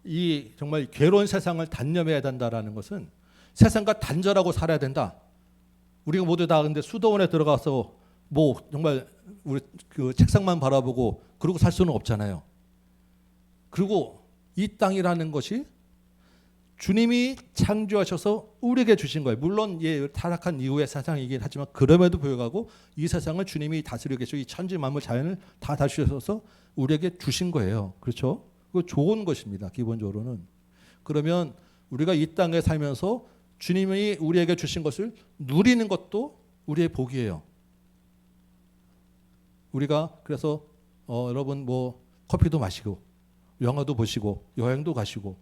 이 정말 괴로운 세상을 단념해야 된다라는 것은 세상과 단절하고 살아야 된다. 우리가 모두 다 근데 수도원에 들어가서 뭐 정말 우리 그 책상만 바라보고 그러고 살 수는 없잖아요. 그리고 이 땅이라는 것이 주님이 창조하셔서 우리에게 주신 거예요. 물론 타락한 이후의 세상이긴 하지만 그럼에도 불구하고 이 세상을 주님이 다스리고 계시고 이 천지 만물 자연을 다 다스리셔서 우리에게 주신 거예요. 그렇죠? 그거 좋은 것입니다. 기본적으로는. 그러면 우리가 이 땅에 살면서 주님이 우리에게 주신 것을 누리는 것도 우리의 복이에요. 우리가 그래서 여러분 뭐 커피도 마시고 영화도 보시고 여행도 가시고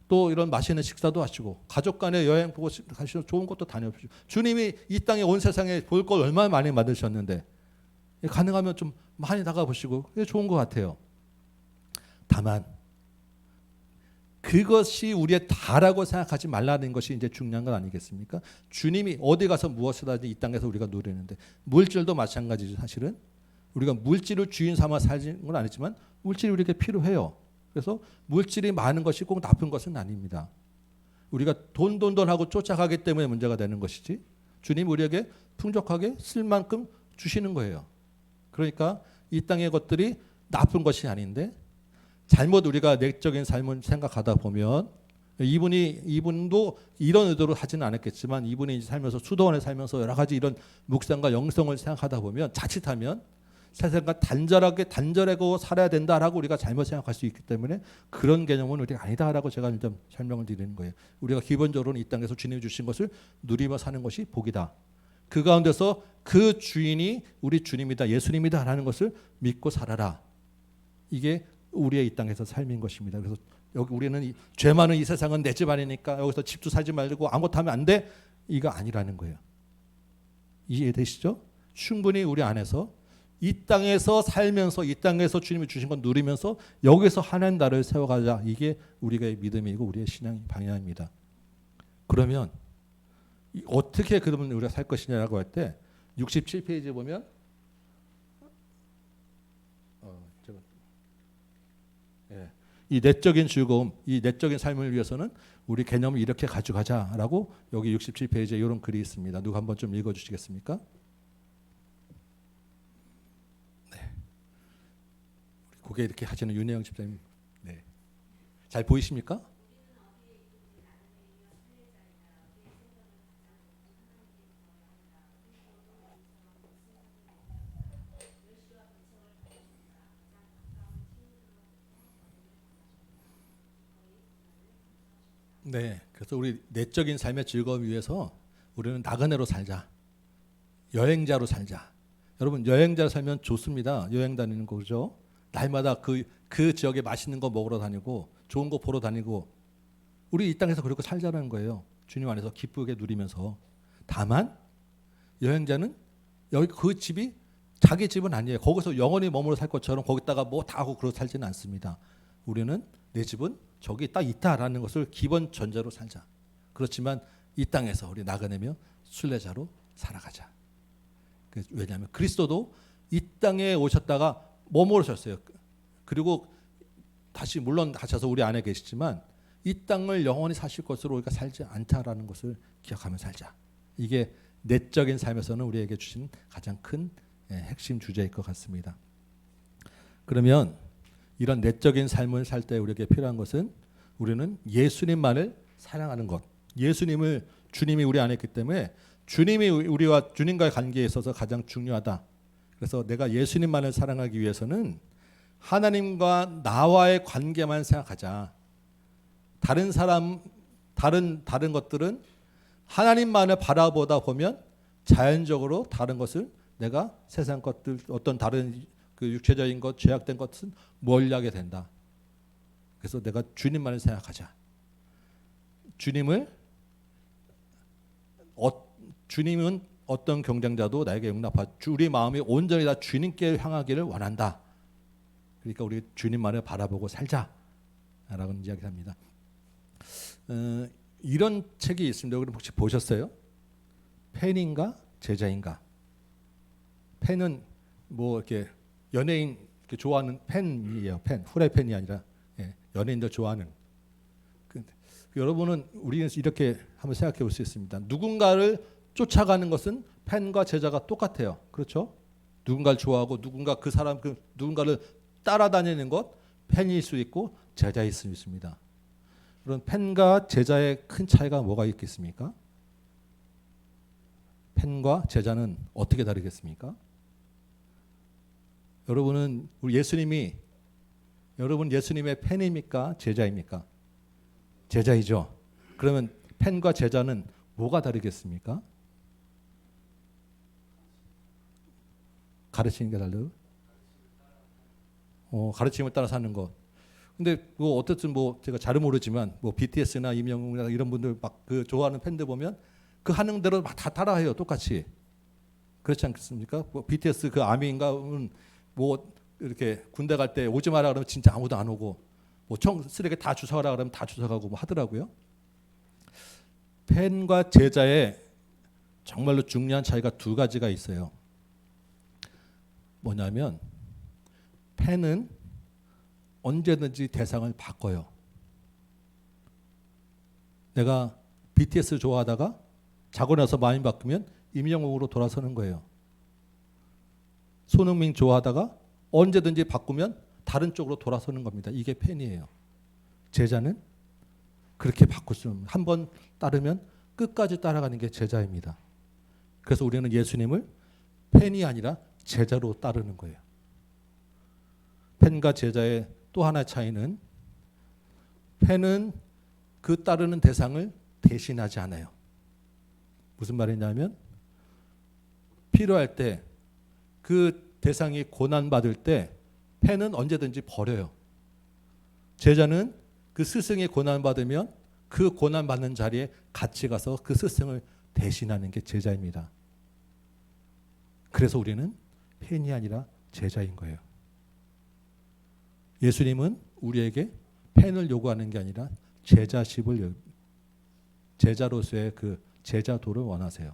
또 이런 맛있는 식사도 하시고 가족 간에 여행 보고 가시고 좋은 곳도 다녀보시고 주님이 이 땅에 온 세상에 볼 걸 얼마나 많이 만드셨는데 가능하면 좀 많이 나가보시고 그게 좋은 것 같아요. 다만 그것이 우리의 다라고 생각하지 말라는 것이 이제 중요한 건 아니겠습니까? 주님이 어디 가서 무엇을 하든지 이 땅에서 우리가 누리는데 물질도 마찬가지죠. 사실은 우리가 물질을 주인 삼아 살는 건 아니지만 물질이 우리에게 필요해요. 그래서 물질이 많은 것이 꼭 나쁜 것은 아닙니다. 우리가 돈 하고 쫓아가기 때문에 문제가 되는 것이지 주님 우리에게 풍족하게 쓸 만큼 주시는 거예요. 그러니까 이 땅의 것들이 나쁜 것이 아닌데 잘못 우리가 내적인 삶을 생각하다 보면 이분도 이런 의도로 하지는 않았겠지만 이분이 살면서 수도원에 살면서 여러 가지 이런 묵상과 영성을 생각하다 보면 자칫하면 세상과 단절하고 살아야 된다라고 우리가 잘못 생각할 수 있기 때문에 그런 개념은 우리가 아니다라고 제가 좀 설명을 드리는 거예요. 우리가 기본적으로는 이 땅에서 주님이 주신 것을 누리며 사는 것이 복이다. 그 가운데서 그 주인이 우리 주님이다, 예수님이다라는 것을 믿고 살아라. 이게 우리의 이 땅에서 삶인 것입니다. 그래서 여기 우리는 죄 많은 이 세상은 내 집 아니니까 여기서 집도 사지 말고 아무것도 하면 안 돼. 이거 아니라는 거예요. 이해되시죠? 충분히 우리 안에서 이 땅에서 살면서 이 땅에서 주님이 주신 건 누리면서 여기서 하나님 나라를 세워가자. 이게 우리의 믿음이고 우리의 신앙 방향입니다. 그러면 어떻게 그러면 우리가 살 것이냐라고 할 때 67페이지 보면 이 내적인 즐거움, 이 내적인 삶을 위해서는 우리 개념을 이렇게 가져가자라고 여기 67페이지에 이런 글이 있습니다. 누가 한번 좀 읽어주시겠습니까? 네. 고개 이렇게 하시는 윤혜영 집사님, 네. 잘 보이십니까? 네, 그래서 우리 내적인 삶의 즐거움 위해서 우리는 나그네로 살자, 여행자로 살자. 여러분 여행자로 살면 좋습니다. 여행 다니는 거죠. 날마다 그 지역에 맛있는 거 먹으러 다니고 좋은 거 보러 다니고 우리 이 땅에서 그렇게 살자는 거예요. 주님 안에서 기쁘게 누리면서. 다만 여행자는 여기 그 집이 자기 집은 아니에요. 거기서 영원히 머물러 살 것처럼 거기다가 뭐 다 하고 그러고 살지는 않습니다. 우리는 내 집은 저기 딱 있다라는 것을 기본 전제로 살자. 그렇지만 이 땅에서 우리 나그네며 순례자로 살아가자. 왜냐하면 그리스도도 이 땅에 오셨다가 머무르셨어요. 그리고 다시 물론 가셔서 우리 안에 계시지만 이 땅을 영원히 사실 것으로 우리가 살지 않다라는 것을 기억하며 살자. 이게 내적인 삶에서는 우리에게 주신 가장 큰 핵심 주제일 것 같습니다. 그러면 이런 내적인 삶을 살 때 우리에게 필요한 것은 우리는 예수님만을 사랑하는 것. 예수님을 주님이 우리 안에 있기 때문에 주님이 우리와 주님과의 관계에 있어서 가장 중요하다. 그래서 내가 예수님만을 사랑하기 위해서는 하나님과 나와의 관계만 생각하자. 다른 사람, 다른 것들은 하나님만을 바라보다 보면 자연적으로 다른 것을 내가 세상 것들 어떤 다른 그 육체적인 것, 죄악된 것은 멀리하게 된다. 그래서 내가 주님만을 생각하자. 주님은 어떤 경쟁자도 나에게 용납하지. 우리 마음이 온전히 다 주님께 향하기를 원한다. 그러니까 우리 주님만을 바라보고 살자라고 이야기합니다. 이런 책이 있습니다. 여러분 혹시 보셨어요? 팬인가 제자인가? 팬은 뭐 이렇게 연예인 좋아하는 팬이에요. 팬 후라이팬이 아니라 연예인들 좋아하는. 여러분은 우리는 이렇게 한번 생각해 볼 수 있습니다. 누군가를 쫓아가는 것은 팬과 제자가 똑같아요. 그렇죠? 누군가를 좋아하고 누군가를 따라다니는 것 팬일 수 있고 제자일 수 있습니다. 그런 팬과 제자의 큰 차이가 뭐가 있겠습니까? 팬과 제자는 어떻게 다르겠습니까? 여러분은 여러분 예수님의 팬입니까? 제자입니까? 제자이죠. 그러면 팬과 제자는 뭐가 다르겠습니까? 가르치는 게 달라요? 가르침을 따라 사는 것. 근데 뭐 어쨌든 뭐 제가 잘은 모르지만 뭐 BTS나 임영웅이나 이런 분들 막 그 좋아하는 팬들 보면 그 하는 대로 막 다 따라해요. 똑같이. 그렇지 않겠습니까? 뭐 BTS 그 아미인가는 뭐 이렇게 군대 갈 때 오지 마라 그러면 진짜 아무도 안 오고 뭐 쓰레기 다 주워가라 그러면 다 주워가고 뭐 하더라고요. 팬과 제자의 정말로 중요한 차이가 두 가지가 있어요. 뭐냐면 팬은 언제든지 대상을 바꿔요. 내가 BTS 좋아하다가 자고 나서 마음이 바뀌면 임영웅으로 돌아서는 거예요. 손흥민 좋아하다가 언제든지 바꾸면 다른 쪽으로 돌아서는 겁니다. 이게 팬이에요. 제자는 그렇게 바꿀 수 없는, 한번 따르면 끝까지 따라가는 게 제자입니다. 그래서 우리는 예수님을 팬이 아니라 제자로 따르는 거예요. 팬과 제자의 또 하나의 차이는 팬은 그 따르는 대상을 대신하지 않아요. 무슨 말이냐면 필요할 때 그 대상이 고난받을 때 팬은 언제든지 버려요. 제자는 그 스승이 고난받으면 그 고난받는 자리에 같이 가서 그 스승을 대신하는 게 제자입니다. 그래서 우리는 팬이 아니라 제자인 거예요. 예수님은 우리에게 팬을 요구하는 게 아니라 제자로서의 그 제자도를 원하세요.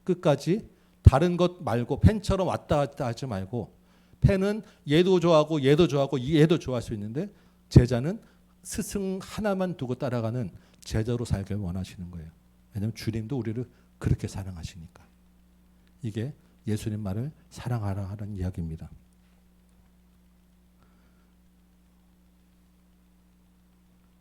끝까지 다른 것 말고 팬처럼 왔다 갔다 하지 말고 팬은 얘도 좋아하고 얘도 좋아하고 얘도 좋아할 수 있는데 제자는 스승 하나만 두고 따라가는 제자로 살길 원하시는 거예요. 왜냐하면 주님도 우리를 그렇게 사랑하시니까. 이게 예수님 말을 사랑하라 하는 이야기입니다.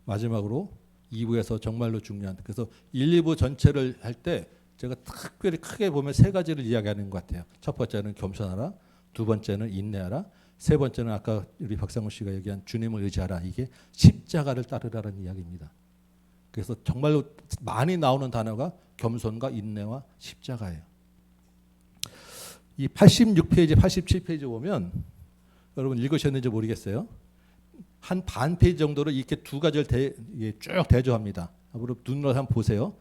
마지막으로 2부에서 정말로 중요한, 그래서 1, 2부 전체를 할 때 제가 특별히 크게 보면 세 가지를 이야기하는 것 같아요. 첫 번째는 겸손하라, 두 번째는 인내하라, 세 번째는 아까 우리 박상훈 씨가 얘기한 주님을 의지하라. 이게 십자가를 따르라는 이야기입니다. 그래서 정말로 많이 나오는 단어가 겸손과 인내와 십자가예요. 이 86페이지, 87페이지 보면 여러분 읽으셨는지 모르겠어요. 한 반 페이지 정도로 이렇게 두 가지를 쭉 대조합니다. 앞으로 눈으로 한번 보세요.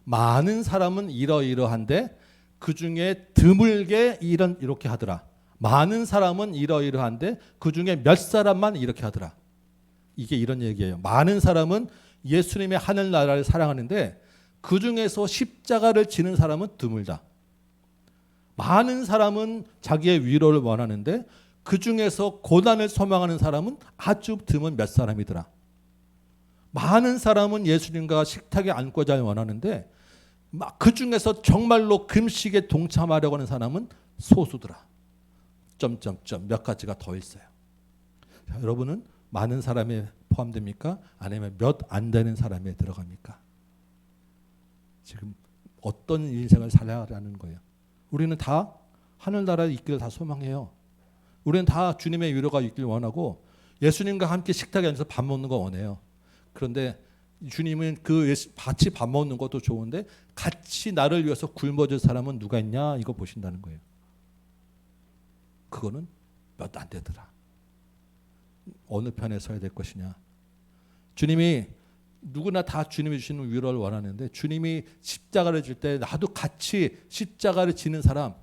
많은 사람은 이러이러한데 그 중에 드물게 이렇게 하더라. 많은 사람은 이러이러한데 그 중에 몇 사람만 이렇게 하더라. 이게 이런 얘기예요. 많은 사람은 예수님의 하늘나라를 사랑하는데 그 중에서 십자가를 지는 사람은 드물다. 많은 사람은 자기의 위로를 원하는데 그 중에서 고난을 소망하는 사람은 아주 드문 몇 사람이더라. 많은 사람은 예수님과 식탁에 앉고자 원하는데 그 중에서 정말로 금식에 동참하려고 하는 사람은 소수더라. 점점점 몇 가지가 더 있어요. 자, 여러분은 많은 사람에 포함됩니까? 아니면 몇 안 되는 사람에 들어갑니까? 지금 어떤 인생을 살아가는 거예요? 우리는 다 하늘나라에 있기를 다 소망해요. 우리는 다 주님의 위로가 있길 원하고 예수님과 함께 식탁에 앉아서 밥 먹는 거 원해요. 그런데 주님은 같이 밥 먹는 것도 좋은데 같이 나를 위해서 굶어줄 사람은 누가 있냐 이거 보신다는 거예요. 그거는 몇 안 되더라. 어느 편에 서야 될 것이냐. 주님이 누구나 다 주님이 주시는 위로를 원하는데 주님이 십자가를 질 때 나도 같이 십자가를 지는 사람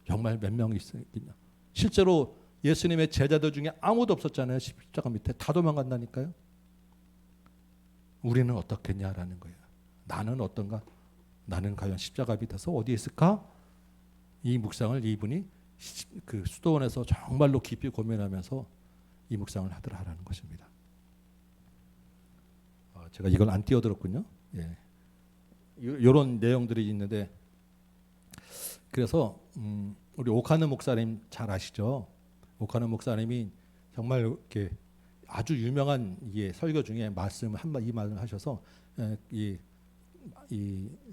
정말 몇 명이 있겠냐. 실제로 예수님의 제자들 중에 아무도 없었잖아요. 십자가 밑에 다 도망간다니까요. 우리는 어떻겠냐라는 거예요. 나는 어떤가? 나는 과연 십자가 밑에서 어디에 있을까? 이 묵상을 이분이 그 수도원에서 정말로 깊이 고민하면서 이 묵상을 하더라라는 것입니다. 제가 이걸 안 띄워들었군요. 예. 이런 내용들이 있는데 그래서 우리 오카노 목사님 잘 아시죠? 오카노 목사님이 정말 이렇게 아주 유명한 설교 중에 이 말을 하셔서 이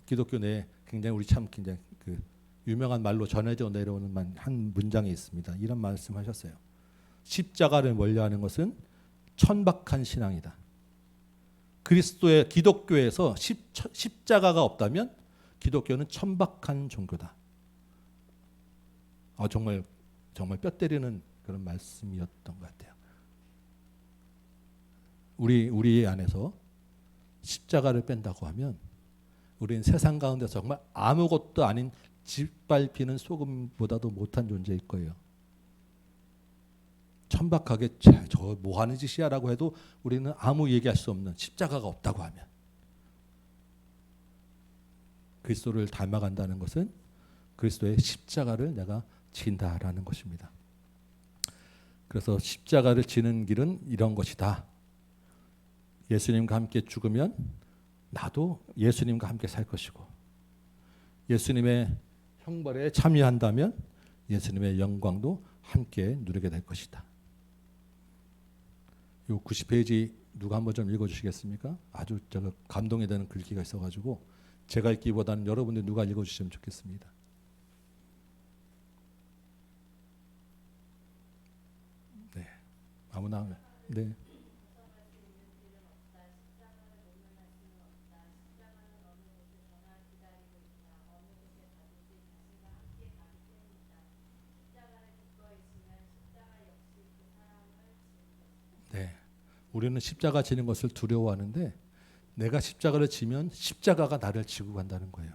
기독교 내에 굉장히 우리 참 굉장히 그 유명한 말로 전해져 내려오는 한 문장이 있습니다. 이런 말씀하셨어요. 십자가를 멀리하는 것은 천박한 신앙이다. 그리스도의 기독교에서 십자가가 없다면 기독교는 천박한 종교다. 정말 뼈 때리는 그런 말씀이었던 것 같아요. 우리 안에서 십자가를 뺀다고 하면 우리는 세상 가운데 정말 아무것도 아닌 짓밟히는 소금보다도 못한 존재일 거예요. 천박하게 저 뭐 하는 짓이야 라고 해도 우리는 아무 얘기할 수 없는 십자가가 없다고 하면 그리스도를 닮아간다는 것은 그리스도의 십자가를 내가 진다라는 것입니다. 그래서 십자가를 지는 길은 이런 것이다. 예수님과 함께 죽으면 나도 예수님과 함께 살 것이고 예수님의 형벌에 참여한다면 예수님의 영광도 함께 누리게 될 것이다. 이 90페이지 누가 한번 좀 읽어주시겠습니까? 아주 제가 감동이 되는 글귀가 있어가지고 제가 읽기보다는 여러분들 누가 읽어주시면 좋겠습니다. 네, 아무나. 네. 네, 우리는 십자가 지는 것을 두려워하는데 내가 십자가를 지면 십자가가 나를 지고 간다는 거예요.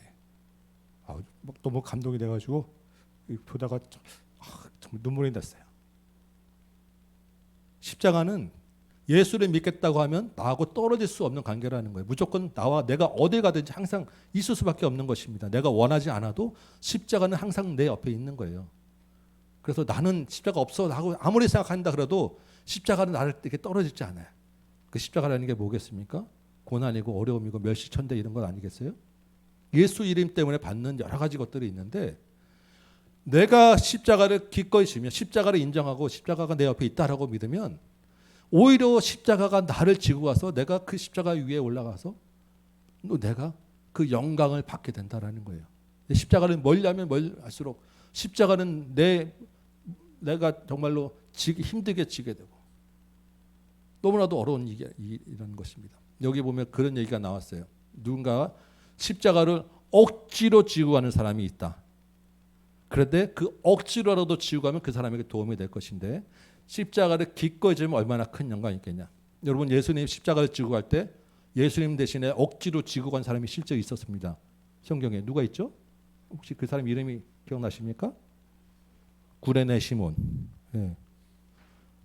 네. 너무 감동이 돼가지고 보다가 정말 눈물이 났어요. 십자가는 예수를 믿겠다고 하면 나하고 떨어질 수 없는 관계라는 거예요. 무조건 나와 내가 어디 가든지 항상 있을 수밖에 없는 것입니다. 내가 원하지 않아도 십자가는 항상 내 옆에 있는 거예요. 그래서 나는 십자가 없어 하고 아무리 생각한다 그래도 십자가는 나를 이렇게 떨어지지 않아요. 그 십자가라는 게 뭐겠습니까? 고난이고 어려움이고 멸시천대 이런 건 아니겠어요? 예수 이름 때문에 받는 여러 가지 것들이 있는데 내가 십자가를 기꺼이 지면 십자가를 인정하고 십자가가 내 옆에 있다라고 믿으면 오히려 십자가가 나를 지고 가서 내가 그 십자가 위에 올라가서 내가 그 영광을 받게 된다라는 거예요. 십자가를 멀리하면 멀리할수록 십자가는 내가 정말로 힘들게 지게 되고 너무나도 어려운 이런 것입니다. 여기 보면 그런 얘기가 나왔어요. 누군가 십자가를 억지로 지고 가는 사람이 있다. 그런데 그 억지로라도 지고 가면 그 사람에게 도움이 될 것인데 십자가를 기꺼이 지면 얼마나 큰 영광이 있겠냐. 여러분 예수님 십자가를 지고 갈 때 예수님 대신에 억지로 지고 간 사람이 실제 있었습니다. 성경에 누가 있죠? 혹시 그 사람 이름이 기억나십니까? 구레네 시몬. 예.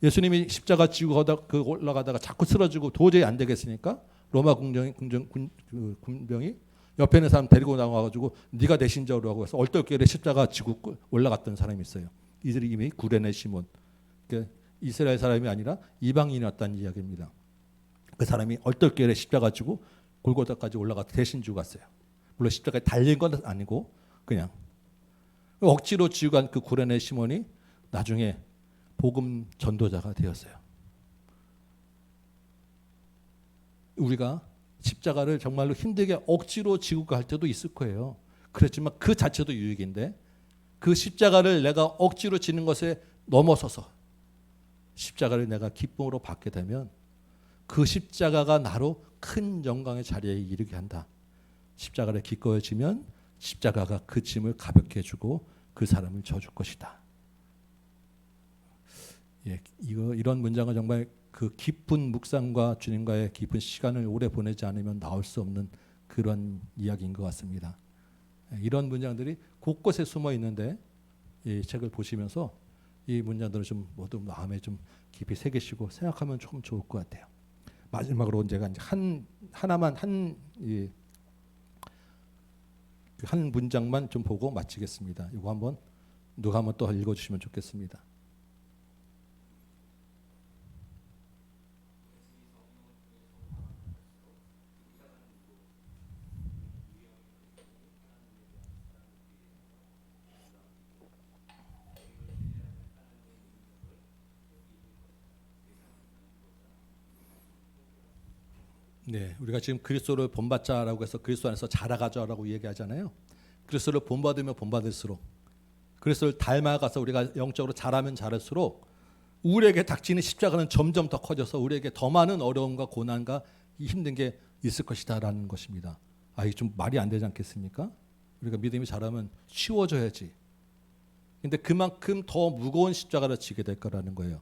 예수님이 십자가 지고 올라가다가 자꾸 쓰러지고 도저히 안 되겠으니까 로마 군병이 옆에 있는 사람 데리고 나와가지고 네가 대신 자로 하고 해서 얼떨결에 십자가 지고 올라갔던 사람이 있어요. 이름이 구레네 시몬. 그러니까 이스라엘 사람이 아니라 이방인이었다는 이야기입니다. 그 사람이 얼떨결에 십자가 지고 골고다까지 올라가 대신 지고 갔어요. 물론 십자가에 달린 건 아니고 그냥 억지로 지고 간 그 구레네 시몬이 나중에 복음 전도자가 되었어요. 우리가 십자가를 정말로 힘들게 억지로 지고 갈 때도 있을 거예요. 그렇지만 그 자체도 유익인데 그 십자가를 내가 억지로 지는 것에 넘어서서 십자가를 내가 기쁨으로 받게 되면 그 십자가가 나로 큰 영광의 자리에 이르게 한다. 십자가를 기꺼이 지면 십자가가 그 짐을 가볍게 해주고 그 사람을 져줄 것이다. 예, 이런 문장은 정말 그 깊은 묵상과 주님과의 깊은 시간을 오래 보내지 않으면 나올 수 없는 그런 이야기인 것 같습니다. 이런 문장들이 곳곳에 숨어 있는데 이 책을 보시면서 이 문장들을 좀 모두 마음에 좀 깊이 새기시고 생각하면 좀 좋을 것 같아요. 마지막으로 제가 이제 하나만 한 문장만 좀 보고 마치겠습니다. 이거 한번 누가 한번 또 읽어주시면 좋겠습니다. 네, 우리가 지금 그리스도를 본받자라고 해서 그리스도 안에서 자라가자라고 얘기하잖아요. 그리스도를 본받으면 본받을수록, 그리스도를 닮아가서 우리가 영적으로 자라면 자랄수록 우리에게 닥치는 십자가는 점점 더 커져서 우리에게 더 많은 어려움과 고난과 힘든 게 있을 것이다라는 것입니다. 이게 좀 말이 안 되지 않겠습니까? 우리가 믿음이 자라면 쉬워져야지. 근데 그만큼 더 무거운 십자가를 지게 될 거라는 거예요.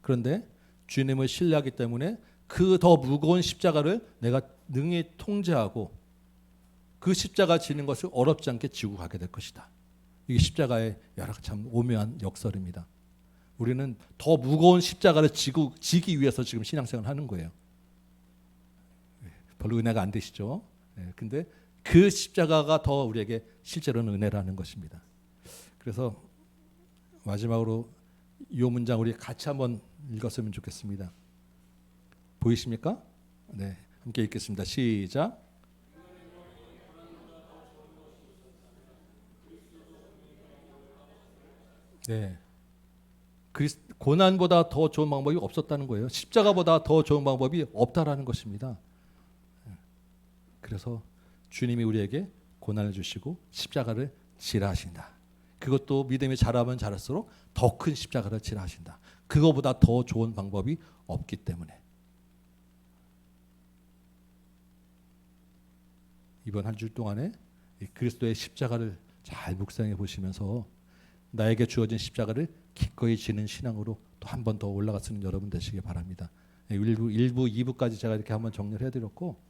그런데 주님을 신뢰하기 때문에 그 더 무거운 십자가를 내가 능히 통제하고 그 십자가 지는 것을 어렵지 않게 지고 가게 될 것이다. 이게 십자가의 여러 참 오묘한 역설입니다. 우리는 더 무거운 십자가를 지기 위해서 지금 신앙생활을 하는 거예요. 별로 은혜가 안 되시죠? 근데 그 십자가가 더 우리에게 실제로는 은혜라는 것입니다. 그래서 마지막으로 이 문장 우리 같이 한번 읽었으면 좋겠습니다. 보이십니까? 네, 함께 읽겠습니다. 시작. 네, 고난보다 더 좋은 방법이 없었다는 거예요. 십자가보다 더 좋은 방법이 없다라는 것입니다. 그래서 주님이 우리에게 고난을 주시고 십자가를 지라 하신다. 그것도 믿음이 자라면 자랄수록 더 큰 십자가를 지라 하신다. 그거보다 더 좋은 방법이 없기 때문에 이번 한 주 동안에 그리스도의 십자가를 잘 묵상해 보시면서 나에게 주어진 십자가를 기꺼이 지는 신앙으로 또 한 번 더 올라갔으면 여러분 되시기 바랍니다. 1부, 2부까지 제가 이렇게 한번 정리를 해드렸고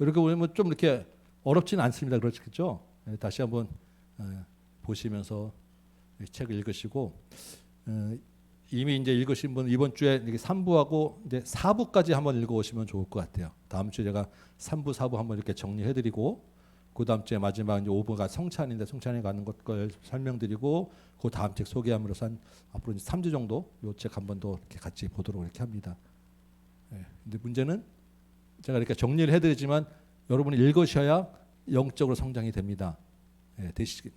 이렇게 보면 좀 이렇게 어렵지는 않습니다. 그렇죠? 다시 한번 보시면서 책을 읽으시고 이미 이제 읽으신 분 이번 주에 3부하고 이제 4부까지 한번 읽어오시면 좋을 것 같아요. 다음 주에 제가 3부, 4부 한번 이렇게 정리해드리고 그 다음 주에 마지막 이제 5부가 성찬인데 성찬에 가는 것걸 설명드리고 그 다음 책 소개함으로써 앞으로 이제 3주 정도 이 책 한번 더 이렇게 같이 보도록 이렇게 합니다. 근데 문제는 제가 이렇게 정리를 해드리지만 여러분이 읽으셔야 영적으로 성장이 됩니다.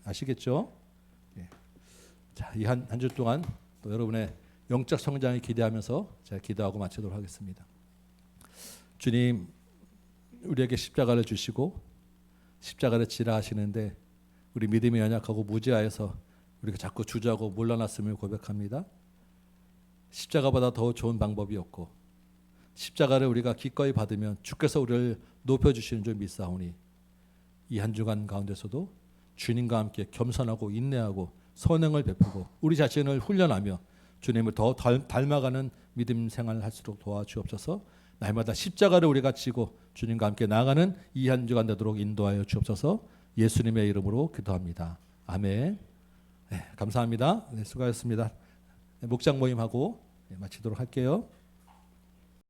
아시겠죠? 자, 이 한 주 동안 또 여러분의 영적 성장을 기대하면서 제가 기도하고 마치도록 하겠습니다. 주님, 우리에게 십자가를 주시고 십자가를 지라 하시는데 우리 믿음이 연약하고 무지하여서 우리가 자꾸 주저하고 물러났음을 고백합니다. 십자가보다 더 좋은 방법이 없고 십자가를 우리가 기꺼이 받으면 주께서 우리를 높여주시는 줄 믿사오니 이 한 주간 가운데서도 주님과 함께 겸손하고 인내하고 선행을 베푸고 우리 자신을 훈련하며 주님을 더 닮아가는 믿음 생활을 할수록 도와주옵소서. 날마다 십자가를 우리가 지고 주님과 함께 나아가는 이 한 주간 되도록 인도하여 주옵소서. 예수님의 이름으로 기도합니다. 아멘. 감사합니다. 수고하셨습니다. 목장 모임하고 마치도록 할게요.